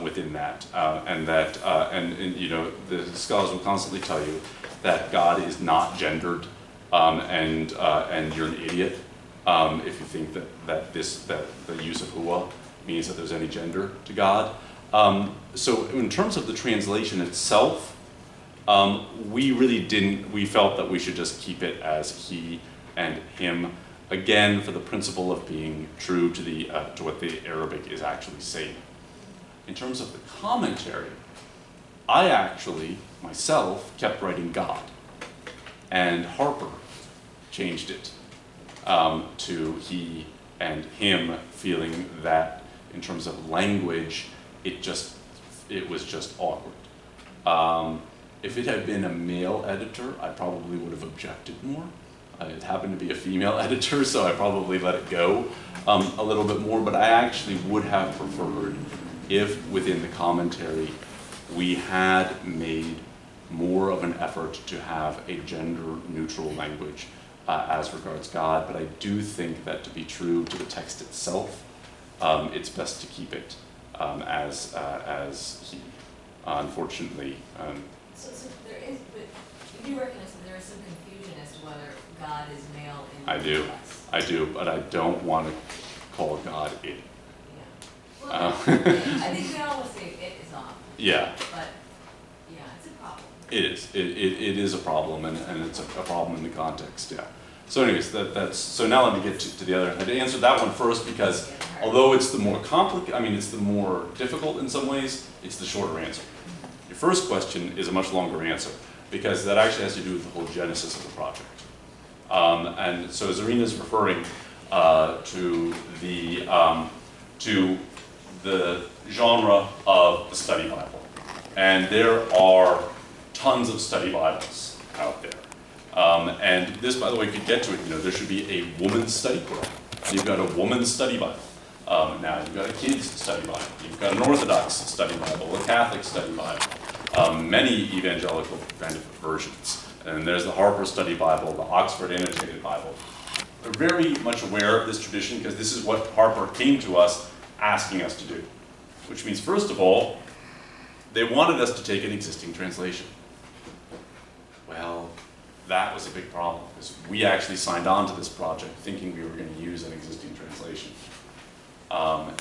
within that, and you know, the scholars will constantly tell you that God is not gendered, and you're an idiot if you think that the use of huwa means that there's any gender to God. So in terms of the translation itself, we felt that we should just keep it as he and him, again, for the principle of being true to what the Arabic is actually saying. In terms of the commentary, I actually, myself, kept writing God, and Harper changed it to he and him, feeling that in terms of language, it was just awkward. If it had been a male editor, I probably would have objected more. It happened to be a female editor, so I probably let it go a little bit more, but I actually would have preferred if within the commentary we had made more of an effort to have a gender-neutral language as regards God, but I do think that to be true to the text itself, it's best to keep it as he. Unfortunately. So there is, but you do recognize that there is some confusion as to whether God is male in I do, but I don't want to call God it. Yeah. Well, I think we always say it is off. Yeah. But yeah, it's a problem. It is. It is a problem, and it's a problem in the context. Yeah. So, anyways, so now let me get to the other. I had to answer that one first because although it's the more it's the more difficult in some ways, it's the shorter answer. Your first question is a much longer answer because that actually has to do with the whole genesis of the project. And so Zarina's referring to the genre of the study Bible. And there are tons of study Bibles out there. And this, by the way, could get to it, there should be a woman's study Quran. You've got a woman's study Bible. Now you've got a kid's study Bible. You've got an Orthodox study Bible, a Catholic study Bible, many evangelical kind of versions. And there's the Harper Study Bible, the Oxford Annotated Bible. We're very much aware of this tradition because this is what Harper came to us asking us to do. Which means, first of all, they wanted us to take an existing translation. Well, that was a big problem because we actually signed on to this project thinking we were going to use an existing translation.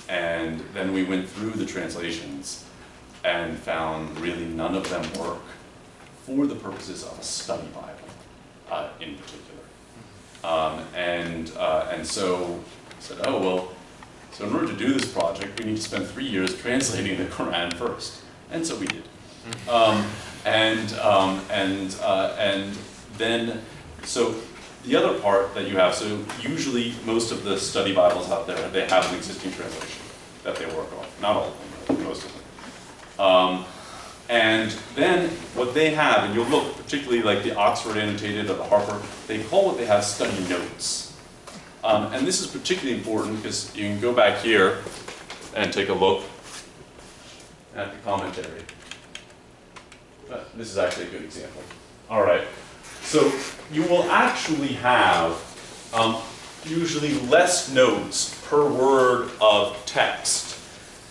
And then we went through the translations and found really none of them work for the purposes of a study Bible in particular. And so I said, oh, well, so in order to do this project, we need to spend 3 years translating the Quran first. And so we did. And then, so the other part that you have, so usually most of the study Bibles out there, they have an existing translation that they work on. Not all of them, but most of them. And then what they have, and you'll look particularly like the Oxford Annotated or the Harper, they call what they have study notes. And this is particularly important because you can go back here and take a look at the commentary. This is actually a good example. All right. So you will actually have usually less notes per word of text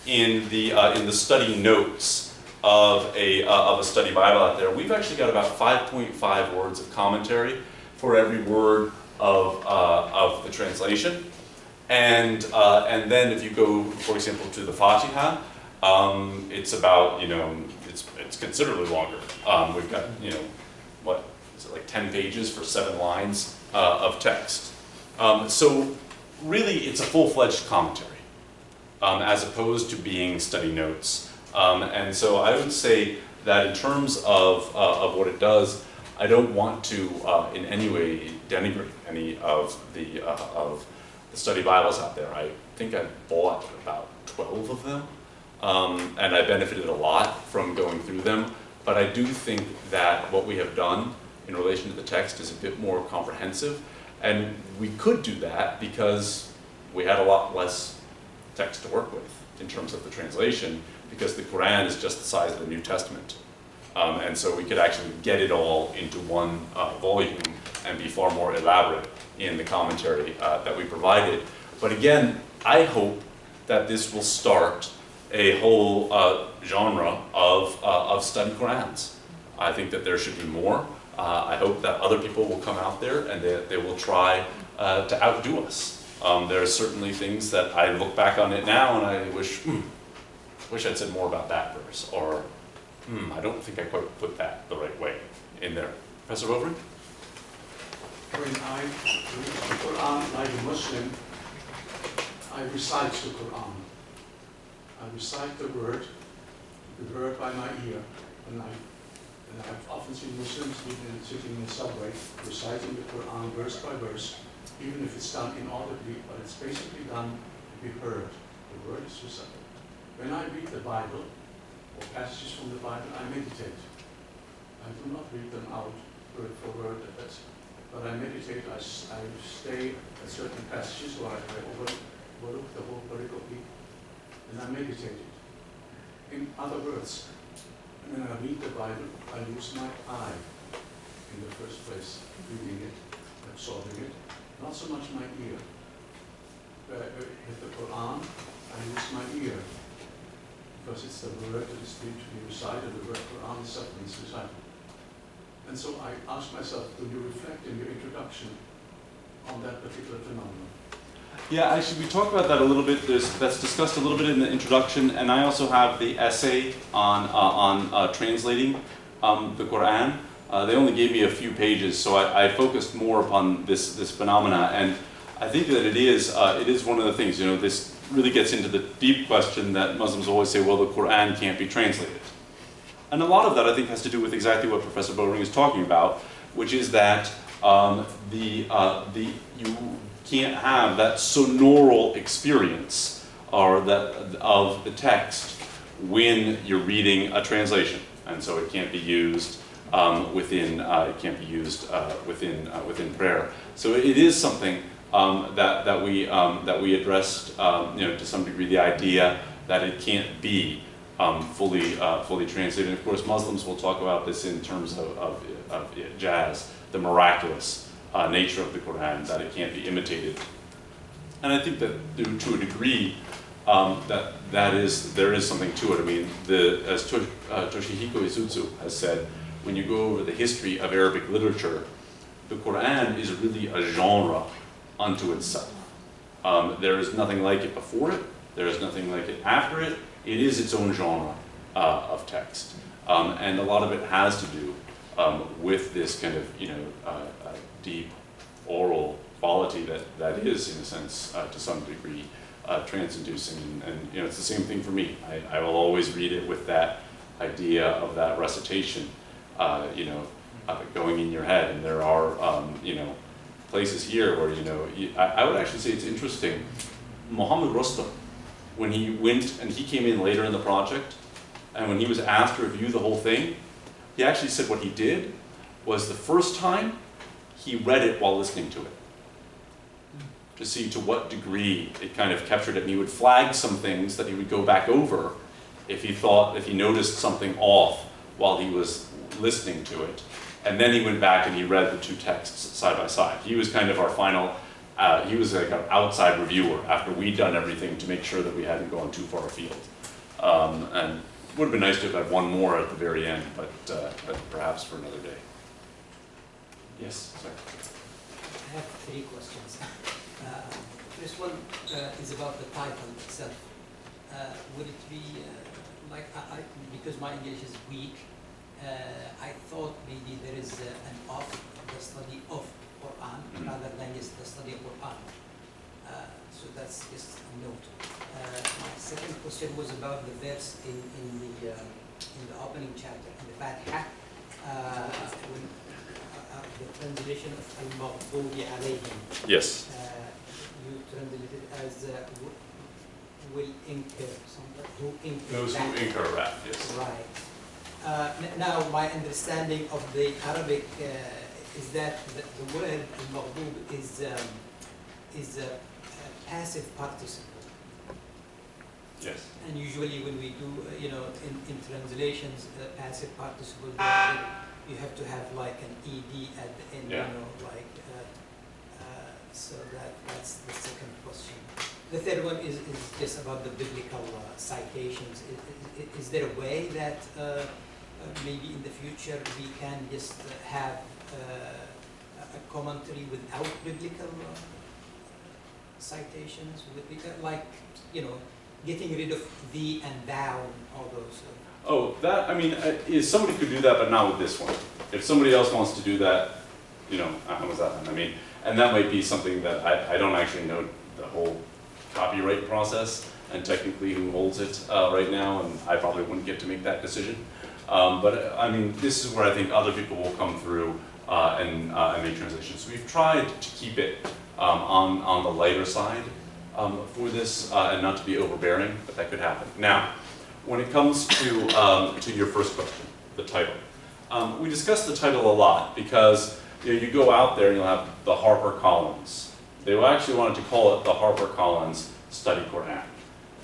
in the study notes of a study Bible out there. We've actually got about 5.5 words of commentary for every word of the translation, and then if you go, for example, to the Fatiha, it's about it's considerably longer. We've got what is it, like 10 pages for 7 lines of text. So really, it's a full-fledged commentary as opposed to being study notes. And so I would say that in terms of what it does, I don't want to in any way denigrate any of the study Bibles out there. I think I bought about 12 of them, and I benefited a lot from going through them. But I do think that what we have done in relation to the text is a bit more comprehensive, and we could do that because we had a lot less text to work with in terms of the translation, because the Quran is just the size of the New Testament. And so we could actually get it all into one volume and be far more elaborate in the commentary that we provided. But again, I hope that this will start a whole genre of study Qurans. I think that there should be more. I hope that other people will come out there and they will try to outdo us. There are certainly things that I look back on it now and I wish I'd said more about that verse, or I don't think I quite put that the right way in there. Professor Overy? When I read the Quran like a Muslim, I recite the Quran. I recite the word by my ear. And I've often seen Muslims even sitting in the subway reciting the Quran verse by verse, even if it's done inaudibly, but it's basically done to be heard. The word is recited. When I read the Bible, or passages from the Bible, I meditate. I do not read them out word for word, but I meditate. I stay at certain passages, or I overlook the whole pericope, and I meditate it. In other words, when I read the Bible, I use my eye in the first place, reading it, absorbing it, not so much my ear. With the Quran, I use my ear, because it's the word that is to be recited, the word Quran itself is recited. And so I ask myself, do you reflect in your introduction on that particular phenomenon? Yeah, actually, we talk about that a little bit. That's discussed a little bit in the introduction, and I also have the essay on translating the Quran. They only gave me a few pages, so I focused more upon this phenomena, and I think that it is one of the things. This really gets into the deep question that Muslims always say, well, the Quran can't be translated. And a lot of that, I think, has to do with exactly what Professor Boehring is talking about, which is that you can't have that sonoral experience or of the text when you're reading a translation, and so it can't be used within prayer. So it is something that we addressed, to some degree, the idea that it can't be fully translated. And of course, Muslims will talk about this in terms of jazz, the miraculous nature of the Quran, that it can't be imitated. And I think that to a degree, there is something to it. I mean, as Toshihiko Izutsu has said, when you go over the history of Arabic literature, the Quran is really a genre unto itself. There is nothing like it before it. There is nothing like it after it. It is its own genre of text. And a lot of it has to do with this kind of, deep oral quality that is, in a sense, to some degree, trance-inducing. And it's the same thing for me. I will always read it with that idea of that recitation, going in your head. And there are, places here where, I would actually say it's interesting. Muhammad Rustam, when he went, and he came in later in the project, and when he was asked to review the whole thing, he actually said what he did was the first time he read it while listening to it, to see to what degree it kind of captured it. And he would flag some things that he would go back over if he noticed something off while he was listening to it. And then he went back and he read the two texts side by side. He was kind of our final, he was like an outside reviewer after we'd done everything to make sure that we hadn't gone too far afield. And it would have been nice to have had one more at the very end, but perhaps for another day. Yes, sorry. I have three questions. First one is about the title itself. Would it be because my English is weak, I thought maybe there is an of the study of Quran rather than just the study of Quran. So that's just a note. My second question was about the verse in the opening chapter in the Fatiha. The translation of al-maghdubi alayhim. Yes. You translated as will incur, who incur. Those who incur wrath, yes. Right. Now, my understanding of the Arabic is that the word al-maghdub is a passive participle. Yes. And usually when we do, in translations, passive participle, you have to have like an ed at the end, Yeah. So that's the second question. The third one is just about the biblical citations. Is there a way that maybe in the future we can just have a commentary without biblical citations? Getting rid of thee and thou and all those. Somebody could do that, but not with this one. If somebody else wants to do that, how was that? And that might be something that I don't actually know the whole copyright process and technically who holds it right now, and I probably wouldn't get to make that decision. This is where I think other people will come through and make translations. So we've tried to keep it on the lighter side for this and not to be overbearing, but that could happen. Now, when it comes to your first question, the title, we discussed the title a lot because you go out there and you'll have the HarperCollins. They actually wanted to call it the HarperCollins Study Quran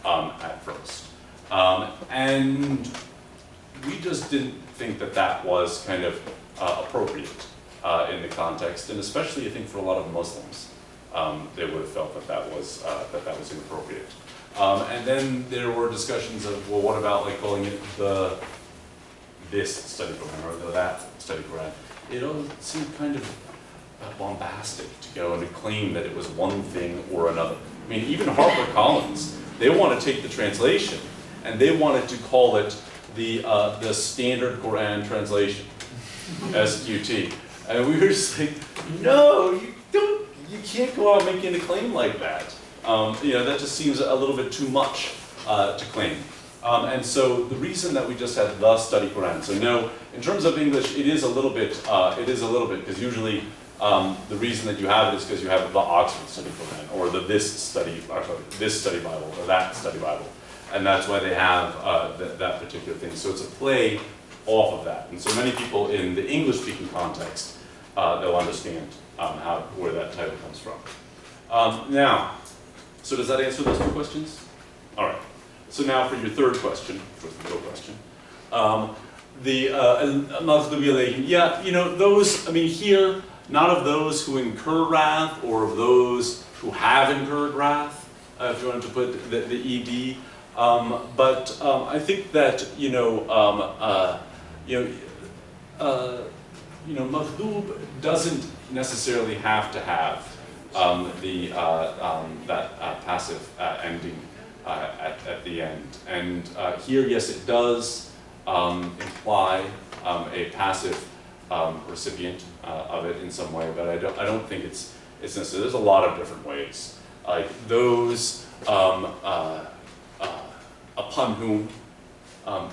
at first. And we just didn't think that was kind of appropriate in the context, and especially I think for a lot of Muslims, they would have felt that was inappropriate. And then there were discussions of, well, what about calling it this study Quran or that study Quran? It all seemed kind of bombastic to go and to claim that it was one thing or another. Even HarperCollins, they want to take the translation and they wanted to call it the Standard Quran Translation, SQT. And we were just like, no, you can't go out making a claim like that. That just seems a little bit too much to claim. And so the reason that we just had the study Quran, so no, in terms of English, it is a little bit, because usually the reason that you have it is because you have the Oxford Study Quran, or this study Bible, or that study Bible. And that's why they have that particular thing. So it's a play off of that. And so many people in the English-speaking context, they'll understand where that title comes from. Now, so does that answer those two questions? All right. So now for your third question, the middle question. Yeah, you know, those, I mean, here, not of those who incur wrath or of those who have incurred wrath, if you wanted to put the ED. But I think that, Maghdub doesn't necessarily have to have that passive ending at the end. And here, yes, it does imply a passive recipient of it in some way, but I don't think it's necessary. There's a lot of different ways. Like those upon whom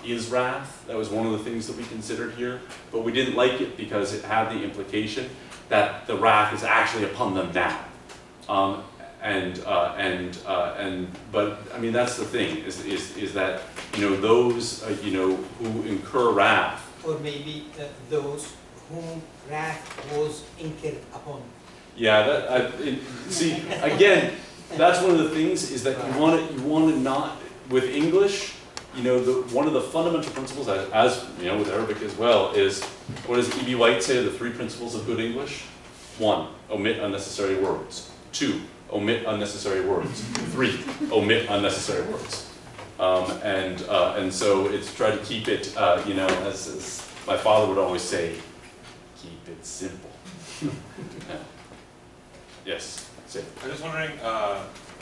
is wrath. That was one of the things that we considered here, but we didn't like it because it had the implication that the wrath is actually upon them now. But I mean, that's the thing, is that, those, who incur wrath. Or maybe those whom wrath was incurred upon. Yeah, see, again, that's one of the things, is that you want to not, with English, one of the fundamental principles, as with Arabic as well, is, what does E.B. White say are the 3 principles of good English? 1, omit unnecessary words. 2, omit unnecessary words. 3, omit unnecessary words. And so it's try to keep it, as my father would always say, keep it simple. Yeah. Yes, say. I'm just wondering,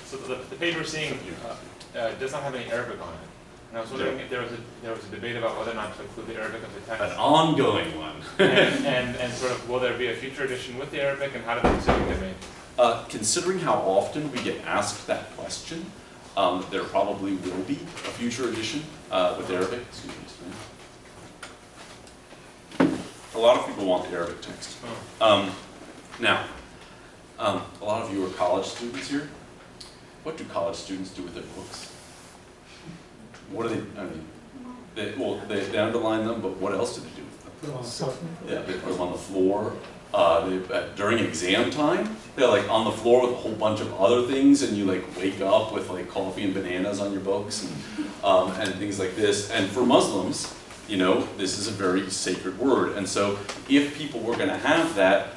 so the page we're seeing does not have any Arabic on it. And I was wondering if there was a debate about whether or not to include the Arabic of the text. An ongoing one. and sort of, will there be a future edition with the Arabic, and how did the decision get made? Considering how often we get asked that question, there probably will be a future edition with Arabic. Excuse me. A lot of people want the Arabic text. Now, a lot of you are college students here. What do college students do with their books? What do they, I mean, they underline them, but what else do they do with them? Yeah, they put them on the floor. During exam time, they're like on the floor with a whole bunch of other things, and you like wake up with like coffee and bananas on your books and things like this. And for Muslims, this is a very sacred word. And so if people were going to have that,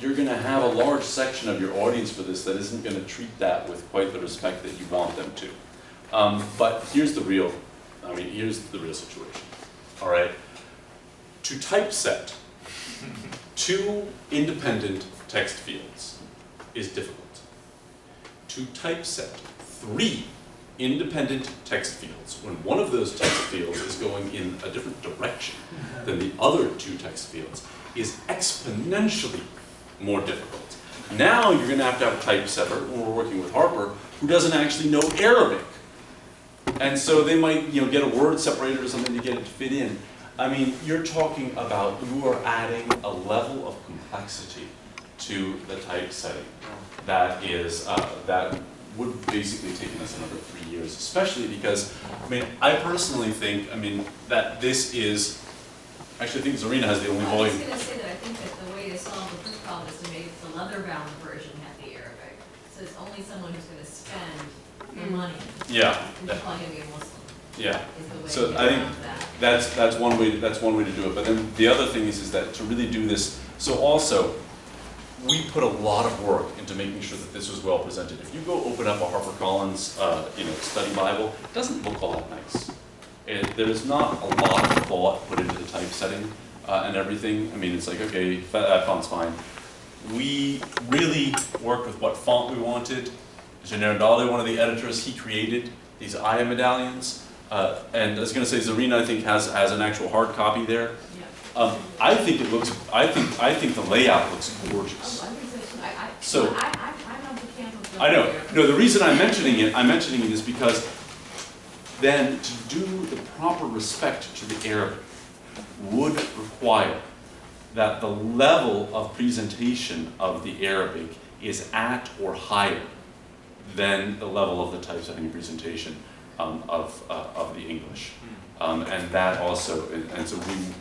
you're going to have a large section of your audience for this that isn't going to treat that with quite the respect that you want them to. But here's the real situation. All right, to typeset 2 independent text fields is difficult. To typeset 3 independent text fields, when one of those text fields is going in a different direction than the other 2 text fields, is exponentially more difficult. Now you're going to have a typesetter, when we're working with Harper, who doesn't actually know Arabic. And so they might get a word separator or something to get it to fit in. I mean, you're talking about, you are adding a level of complexity to the typesetting that is, that would basically take us another 3 years, especially because, I personally think, that this is, actually I think Zarina has the only volume. I was going to say that I think that the way to solve the first problem is to make the leather-bound version have the Arabic. So it's only someone who's going to spend the money. Yeah. Who's probably going to be a Muslim. Yeah. Is the way So to get I think around that. that's one way to do it. But then the other thing is that to really do this, so also we put a lot of work into making sure that this was well presented. If you go open up a HarperCollins study Bible, it doesn't look all that nice. There's not a lot of thought put into the typesetting and everything. It's like, okay, that font's fine. We really worked with what font we wanted. Janer Dali, one of the editors, he created these ayah medallions. And I was going to say, Zarina, I think, has an actual hard copy there. Yeah. I think it looks. I think the layout looks gorgeous. I think So so too. I'm of the camp of I know. No, the reason I'm mentioning it is because then to do the proper respect to the Arabic would require that the level of presentation of the Arabic is at or higher than the level of the typesetting and presentation of the English. And that also, and so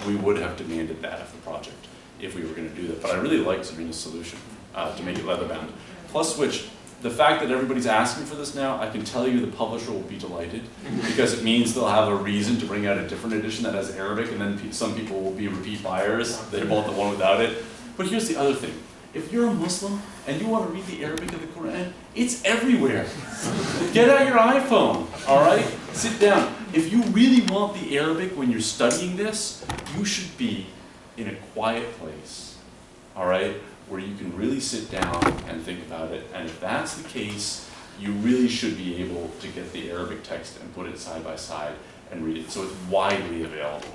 we would have demanded that of the project if we were going to do that. But I really like Serena's solution to make it leather bound. Plus which, the fact that everybody's asking for this now, I can tell you the publisher will be delighted because it means they'll have a reason to bring out a different edition that has Arabic, and then some people will be repeat buyers. They bought the one without it. But here's the other thing. If you're a Muslim and you want to read the Arabic of the Quran, it's everywhere. Get out your iPhone, all right? Sit down. If you really want the Arabic when you're studying this, you should be in a quiet place, all right, where you can really sit down and think about it. And if that's the case, you really should be able to get the Arabic text and put it side by side and read it. So it's widely available.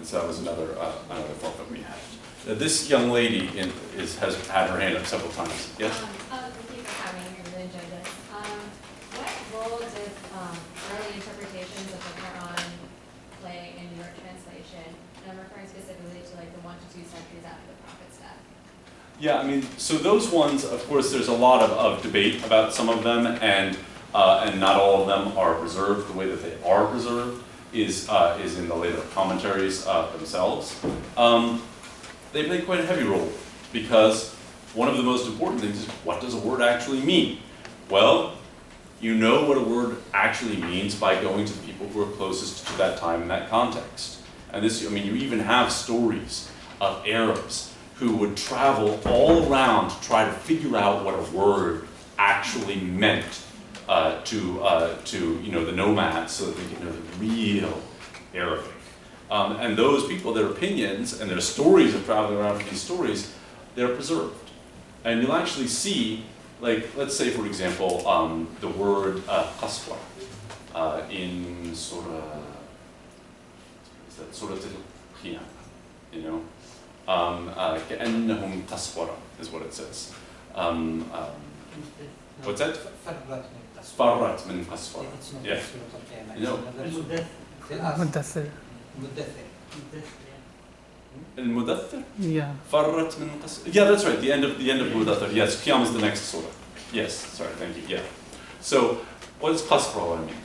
So that was another thought that we had. This young lady has had her hand up several times. Yes? Thank you for having me. I really enjoyed this. What role did early interpretations of the Quran play in your translation? And I'm referring specifically to like the 1 to 2 centuries after the Prophet's death. Yeah, I mean, so those ones, of course, there's a lot of debate about some of them, and not all of them are preserved. The way that they are preserved is in the later commentaries themselves. They play quite a heavy role because one of the most important things is, what does a word actually mean? Well, you know what a word actually means by going to the people who are closest to that time in that context. And this, I mean, you even have stories of Arabs who would travel all around to try to figure out what a word actually meant to the nomads, so that they could know the real Arabic. And those people, their opinions and their stories of traveling around with these stories, they're preserved. And you'll actually see, like, let's say, for example, the word qaswa in Surah al-Qiyamah, you know? كأنهم قسورة is what it says. What's that? فرت من قسورة. Yeah. You know? المدثر? Yeah. فرت من قسورة. Yeah, that's right. The end of Mudathir. Yes, Qiyam is the next surah. Yes, sorry, thank you. Yeah. So, what does qasra mean?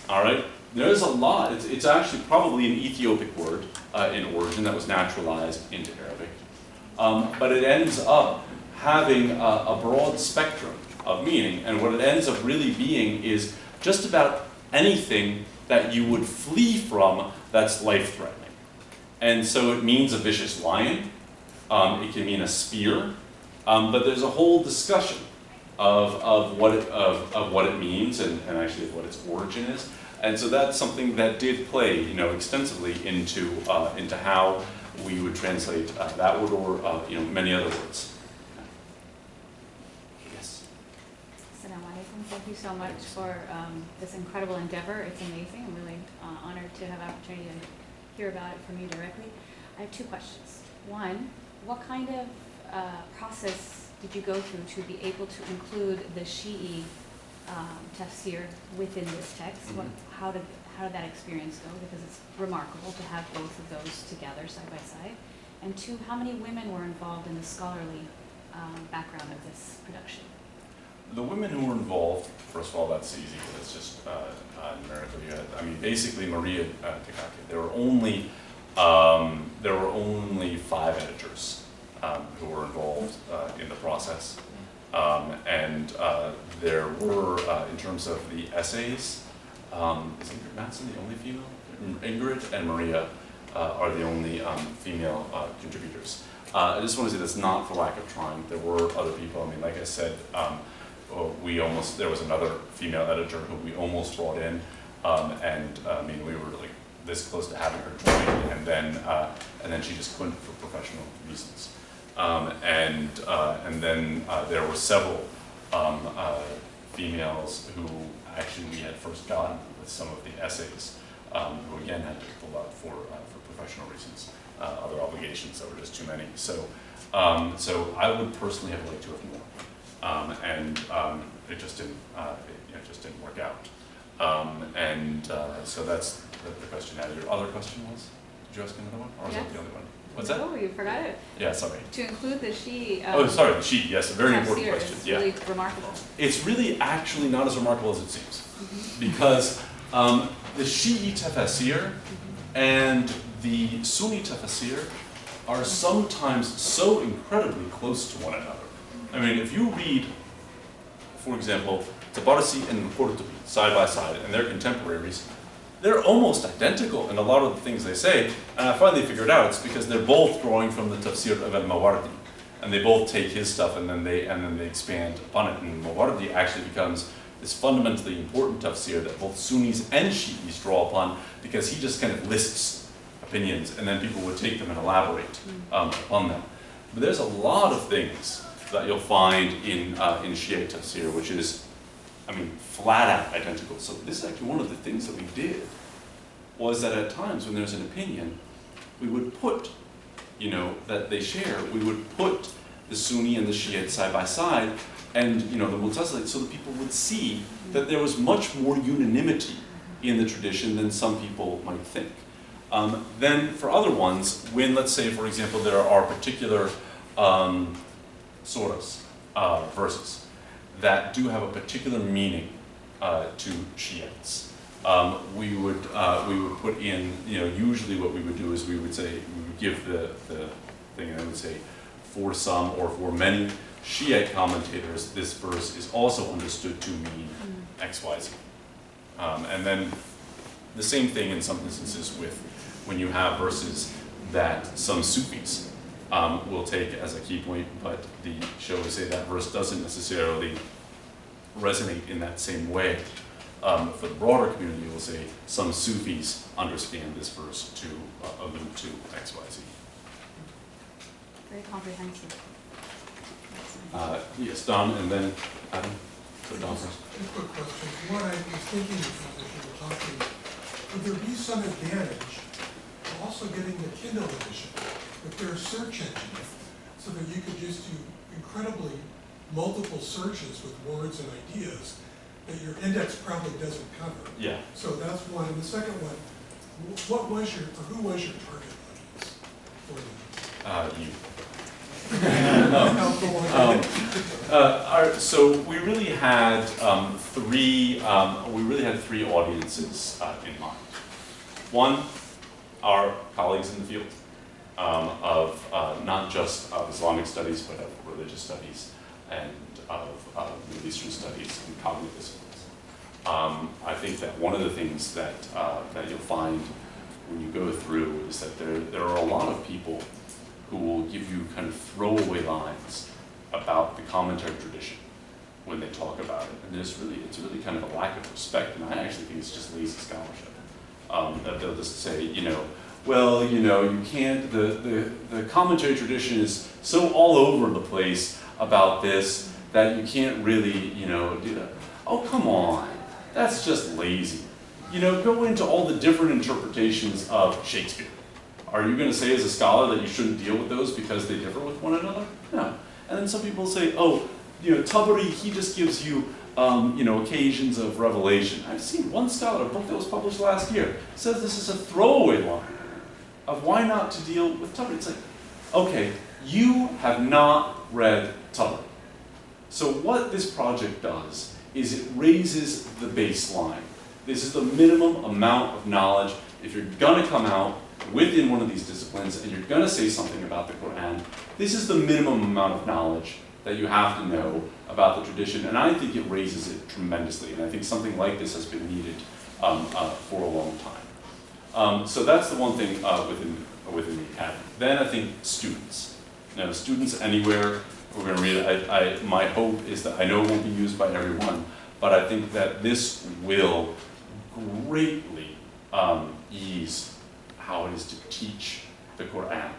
All right. There's a lot. It's actually probably an Ethiopic word in origin that was naturalized into Arabic. But it ends up having a broad spectrum of meaning. And what it ends up really being is just about anything that you would flee from that's life-threatening. And so it means a vicious lion. It can mean a spear. But there's a whole discussion of what it means and actually of what its origin is. And so that's something that did play, extensively into how we would translate that word or many other words. Yes. Assalamu alaikum. Thank you so much for this incredible endeavor. It's amazing. I'm really honored to have the opportunity to hear about it from you directly. I have 2 questions. One, what kind of process did you go through to be able to include the Shi'i tafsir within this text? Mm-hmm. How did that experience go? Because it's remarkable to have both of those together side by side. And 2, how many women were involved in the scholarly background of this production? The women who were involved, first of all, that's easy. It's just numerically. Basically, Maria Takaki. There were only 5 editors who were involved in the process. And there were, in terms of the essays, is Ingrid Mattson the only female? Ingrid and Maria are the only female contributors. I just want to say that's not for lack of trying. There were other people. Like I said, there was another female editor who we almost brought in, we were like this close to having her join, and then she just couldn't for professional reasons. And then there were several females who actually we had first gotten with some of the essays, who again had to pull out for professional reasons, other obligations that were just too many. So I would personally have liked to have more, and it just didn't work out. So that's the question. Now, your other question was? Did you ask another one, or was Yes. that the only one? What's that? Oh, you forgot it. Yeah, sorry. To include the she. Oh, sorry, the sheet, yes, a very important tafsir question, is yeah. really remarkable. It's really actually not as remarkable as it seems, because the Shi'ite tafsir and the Sunni tafsir are sometimes so incredibly close to one another. I mean, if you read, for example, Tabarsi and Qurtubi side by side, and they're contemporaries, they're almost identical in a lot of the things they say, and I finally figured out it's because they're both drawing from the tafsir of al-Mawardi, and they both take his stuff and then they expand upon it, and Mawardi actually becomes this fundamentally important tafsir that both Sunnis and Shi'is draw upon, because he just kind of lists opinions, and then people would take them and elaborate upon them. But there's a lot of things that you'll find in Shiite tafsir, which is, I mean, flat out identical. So this is actually one of the things that we did, was that at times when there's an opinion, we would put, you know, that they share, we would put the Sunni and the Shiite side by side, and, you know, the Mu'tazilite, so that people would see that there was much more unanimity in the tradition than some people might think. Then for other ones, when, let's say, for example, there are particular surahs, verses, that do have a particular meaning to Shiites, we would put in, you know, usually what we would do is we would say, we would give the thing, and I would say, for some or for many Shiite commentators, this verse is also understood to mean X, Y, Z. And then the same thing in some instances with when you have verses that some Sufis will take as a key point, but shall we say, that verse doesn't necessarily resonate in that same way. For the broader community, we'll say some Sufis understand this verse to allude to X, Y, Z. Very comprehensive. Yes, Don, and then Adam. So Don first. Two quick questions. One, I was thinking as you were talking, would there be some advantage to also getting the Kindle edition with their search engine, so that you could just do incredibly multiple searches with words and ideas that your index probably doesn't cover? Yeah. So that's one. And the second one, who was your target audience for them? You. No. So we really had three audiences in mind. One, our colleagues in the field of not just of Islamic studies, but of religious studies and of Middle Eastern studies and cognitive disciplines. I think that one of the things that you'll find when you go through is that there are a lot of people who will give you kind of throwaway lines about the commentary tradition when they talk about it. And it's really kind of a lack of respect, and I actually think it's just lazy scholarship. That they'll just say, you know, well, you know, you can't, the commentary tradition is so all over the place about this that you can't really, you know, do that. Oh, come on, that's just lazy. You know, go into all the different interpretations of Shakespeare. Are you going to say as a scholar that you shouldn't deal with those because they differ with one another? No. And then some people say, oh, you know, Tabari, he just gives you, you know, occasions of revelation. I've seen one scholar, a book that was published last year, says this is a throwaway line of why not to deal with Tabari. It's like, okay, you have not read Tabari. So what this project does is it raises the baseline. This is the minimum amount of knowledge. If you're going to come out within one of these disciplines and you're going to say something about the Qur'an, this is the minimum amount of knowledge that you have to know about the tradition, and I think it raises it tremendously, and I think something like this has been needed for a long time. So that's the one thing within the academy. Then I think students. Now, students anywhere we're going to read it, my hope is that, I know it won't be used by everyone, but I think that this will greatly ease how it is to teach the Qur'an.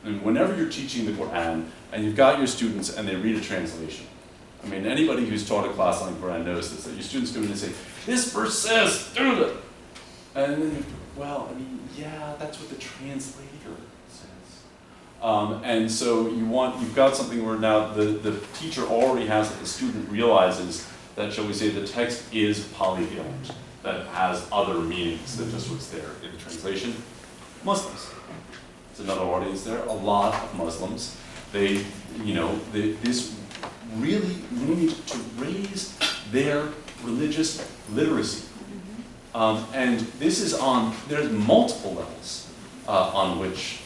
And whenever you're teaching the Qur'an and you've got your students and they read a translation, I mean, anybody who's taught a class on Qur'an knows this, that your students go in and say, this verse says, do that. And then, well, I mean, yeah, that's what the translator says. And so you've got something where now the teacher already has that the student realizes that, shall we say, the text is polyvalent, that it has other meanings than just what's there in the translation. Muslims. It's another audience there, a lot of Muslims. They, this really need to raise their religious literacy. And this is there's multiple levels on which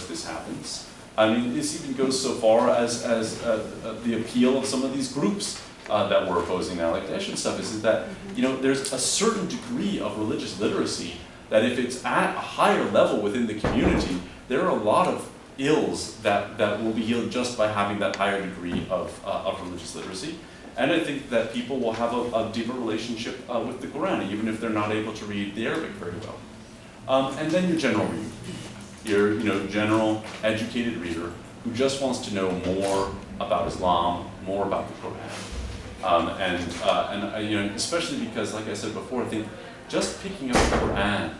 this happens. I mean, this even goes so far as the appeal of some of these groups that we're opposing now, like Daesh and stuff, is that, there's a certain degree of religious literacy that if it's at a higher level within the community, there are a lot of ills that will be healed just by having that higher degree of religious literacy. And I think that people will have a deeper relationship with the Quran, even if they're not able to read the Arabic very well. And then your general reader, your general educated reader who just wants to know more about Islam, more about the Quran. And especially because, like I said before, I think just picking up the Quran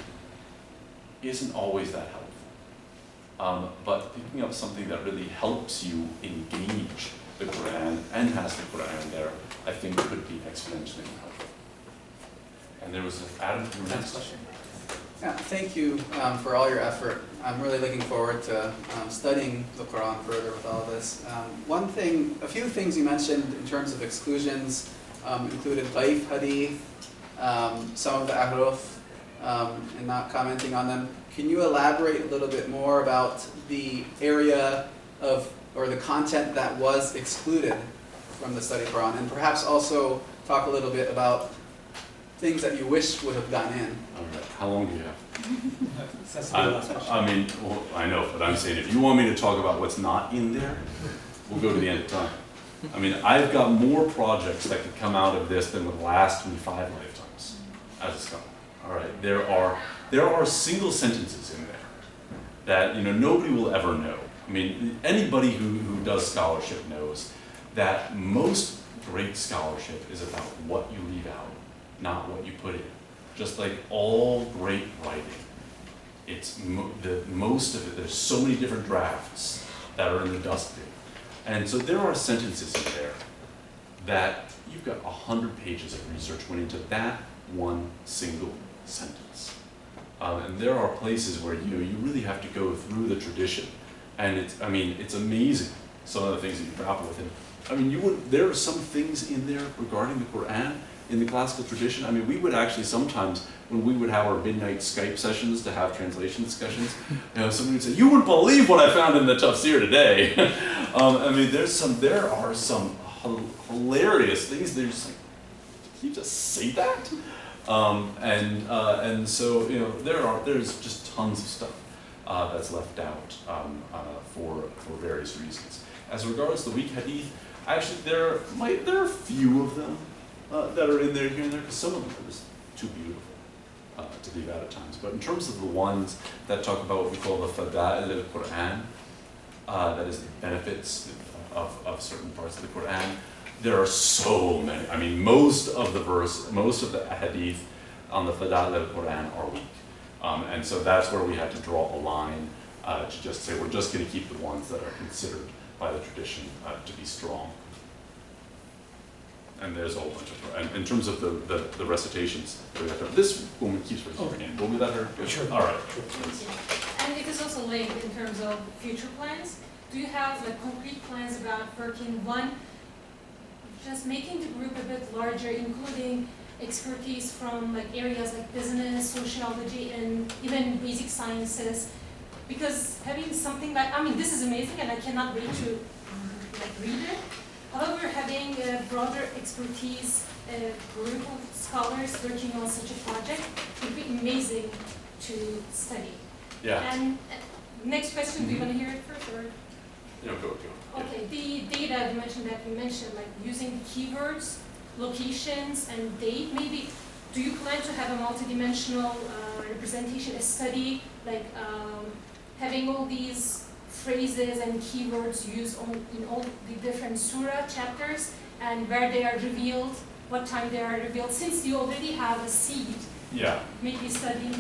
isn't always that helpful. But picking up something that really helps you engage the Quran and has the Quran there, I think could be exponentially helpful. And there was Adam, your next question. Yeah, thank you for all your effort. I'm really looking forward to studying the Quran further with all of this. A few things you mentioned in terms of exclusions included Daif Hadith, some of the Ahruf, and not commenting on them. Can you elaborate a little bit more about the area or the content that was excluded from the study Quran, and perhaps also talk a little bit about things that you wish would have gone in? All right. How long do you have? That's the last question. I mean, well, I know, but I'm saying if you want me to talk about what's not in there, we'll go to the end of time. I mean, I've got more projects that could come out of this than would last me 5 lifetimes as a scholar. All right. There are single sentences in there that nobody will ever know. I mean, anybody who does scholarship knows that most great scholarship is about what you leave out, not what you put in. Just like all great writing, it's most of it, there's so many different drafts that are in the dustbin. And so there are sentences in there that you've got 100 pages of research went into that one single sentence. And there are places where you really have to go through the tradition. And it's amazing, some of the things that you grapple with. And I mean, there are some things in there regarding the Quran in the classical tradition. I mean, we would actually sometimes, when we would have our midnight Skype sessions to have translation discussions, somebody would say, "You wouldn't believe what I found in the tafsir today." I mean, there are some hilarious things. They're just like, "Can you just say that?" And so there's just tons of stuff that's left out for various reasons. As regards the weak hadith, actually there are a few of them that are in there here and there, because some of them are just too beautiful to leave out at times. But in terms of the ones that talk about what we call the fada'il al-Qur'an, that is the benefits of certain parts of the Qur'an, there are so many. I mean, most of the hadith on the fada'il al-Qur'an are weak. And so that's where we had to draw a line to just say we're just going to keep the ones that are considered by the tradition to be strong. And there's a whole bunch of, and in terms of the recitations, this woman keeps raising her hand. Will we let her? Sure. All right. And it is also linked in terms of future plans. Do you have concrete plans about working just making the group a bit larger, including expertise from areas like business, sociology, and even basic sciences? Because having something this is amazing, and I cannot wait to read it. However, having a broader expertise, a group of scholars working on such a project would be amazing to study. Yeah. And next question, do you want to hear it first, or? Go. Okay, the data you mentioned, like using keywords, locations, and date, maybe. Do you plan to have a multidimensional representation, a study, having all these phrases and keywords used in all the different surah chapters, and where they are revealed, what time they are revealed, since you already have a seed? Yeah. Maybe studying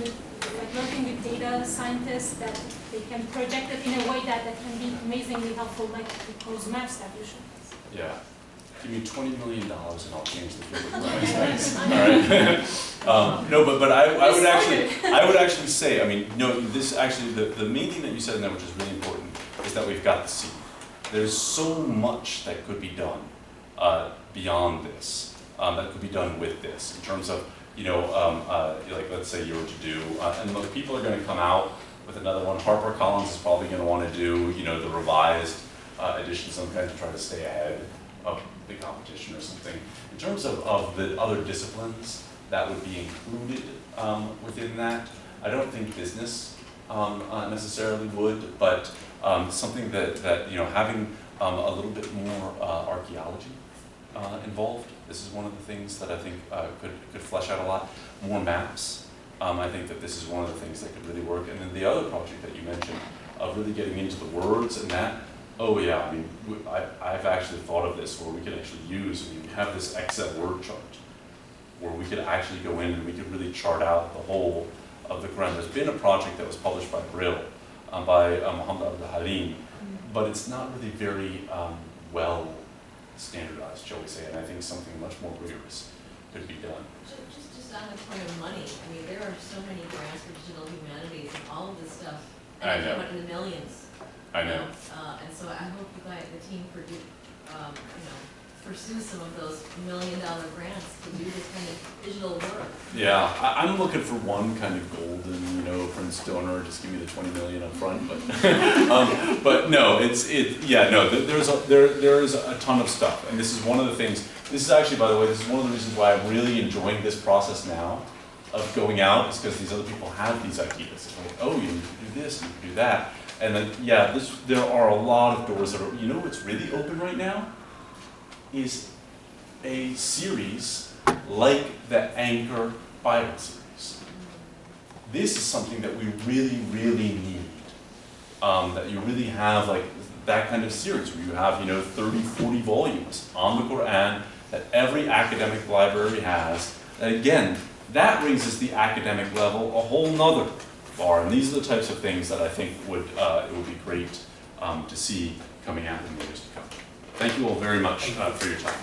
working with data scientists, that they can project it in a way that can be amazingly helpful, like those maps that you showed us. Yeah. Give me $20 million and I'll change the field of Quranic studies. All right. No, but I would actually say, I mean, no, this actually, the main thing that you said in there, which is really important, is that we've got the seed. There's so much that could be done beyond this, that could be done with this, in terms of, like let's say you were to do, and look, people are going to come out with another one. HarperCollins is probably going to want to do, the revised edition, some kind to try to stay ahead of the competition or something. In terms of the other disciplines that would be included within that, I don't think business necessarily would, but something that having a little bit more archaeology involved. This is one of the things that I think could flesh out a lot. More maps. I think that this is one of the things that could really work. And then the other project that you mentioned of really getting into the words and that, oh yeah, I mean, I've actually thought of this where we could actually use, we have this Excel word chart where we could actually go in and we could really chart out the whole of the Quran. There's been a project that was published by Brill, by Muhammad Abdullah, but it's not really very well standardized, shall we say, and I think something much more rigorous could be done. Just on the point of money, I mean, there are so many grants for digital humanities and all of this stuff. I know. In the millions. I know. And so I hope you guys, the team, pursue some of those $1 million grants to do this kind of digital work. Yeah, I'm looking for one kind of golden, Prince donor. Just give me the $20 million up front, but but no, there is a ton of stuff, and this is one of the things. This is actually, by the way, this is one of the reasons why I'm really enjoying this process now of going out, is because these other people have these ideas. It's like, oh, you need to do this, you need to do that, and then there are a lot of doors that are. You know what's really open right now is a series like the Anchor Bible series. This is something that we really, really need. That you really have like that kind of series where you have 30, 40 volumes on the Qur'an that every academic library has. And again, that raises the academic level a whole nother bar. And these are the types of things that I think it would be great to see coming out in the years to come. Thank you all very much for your time.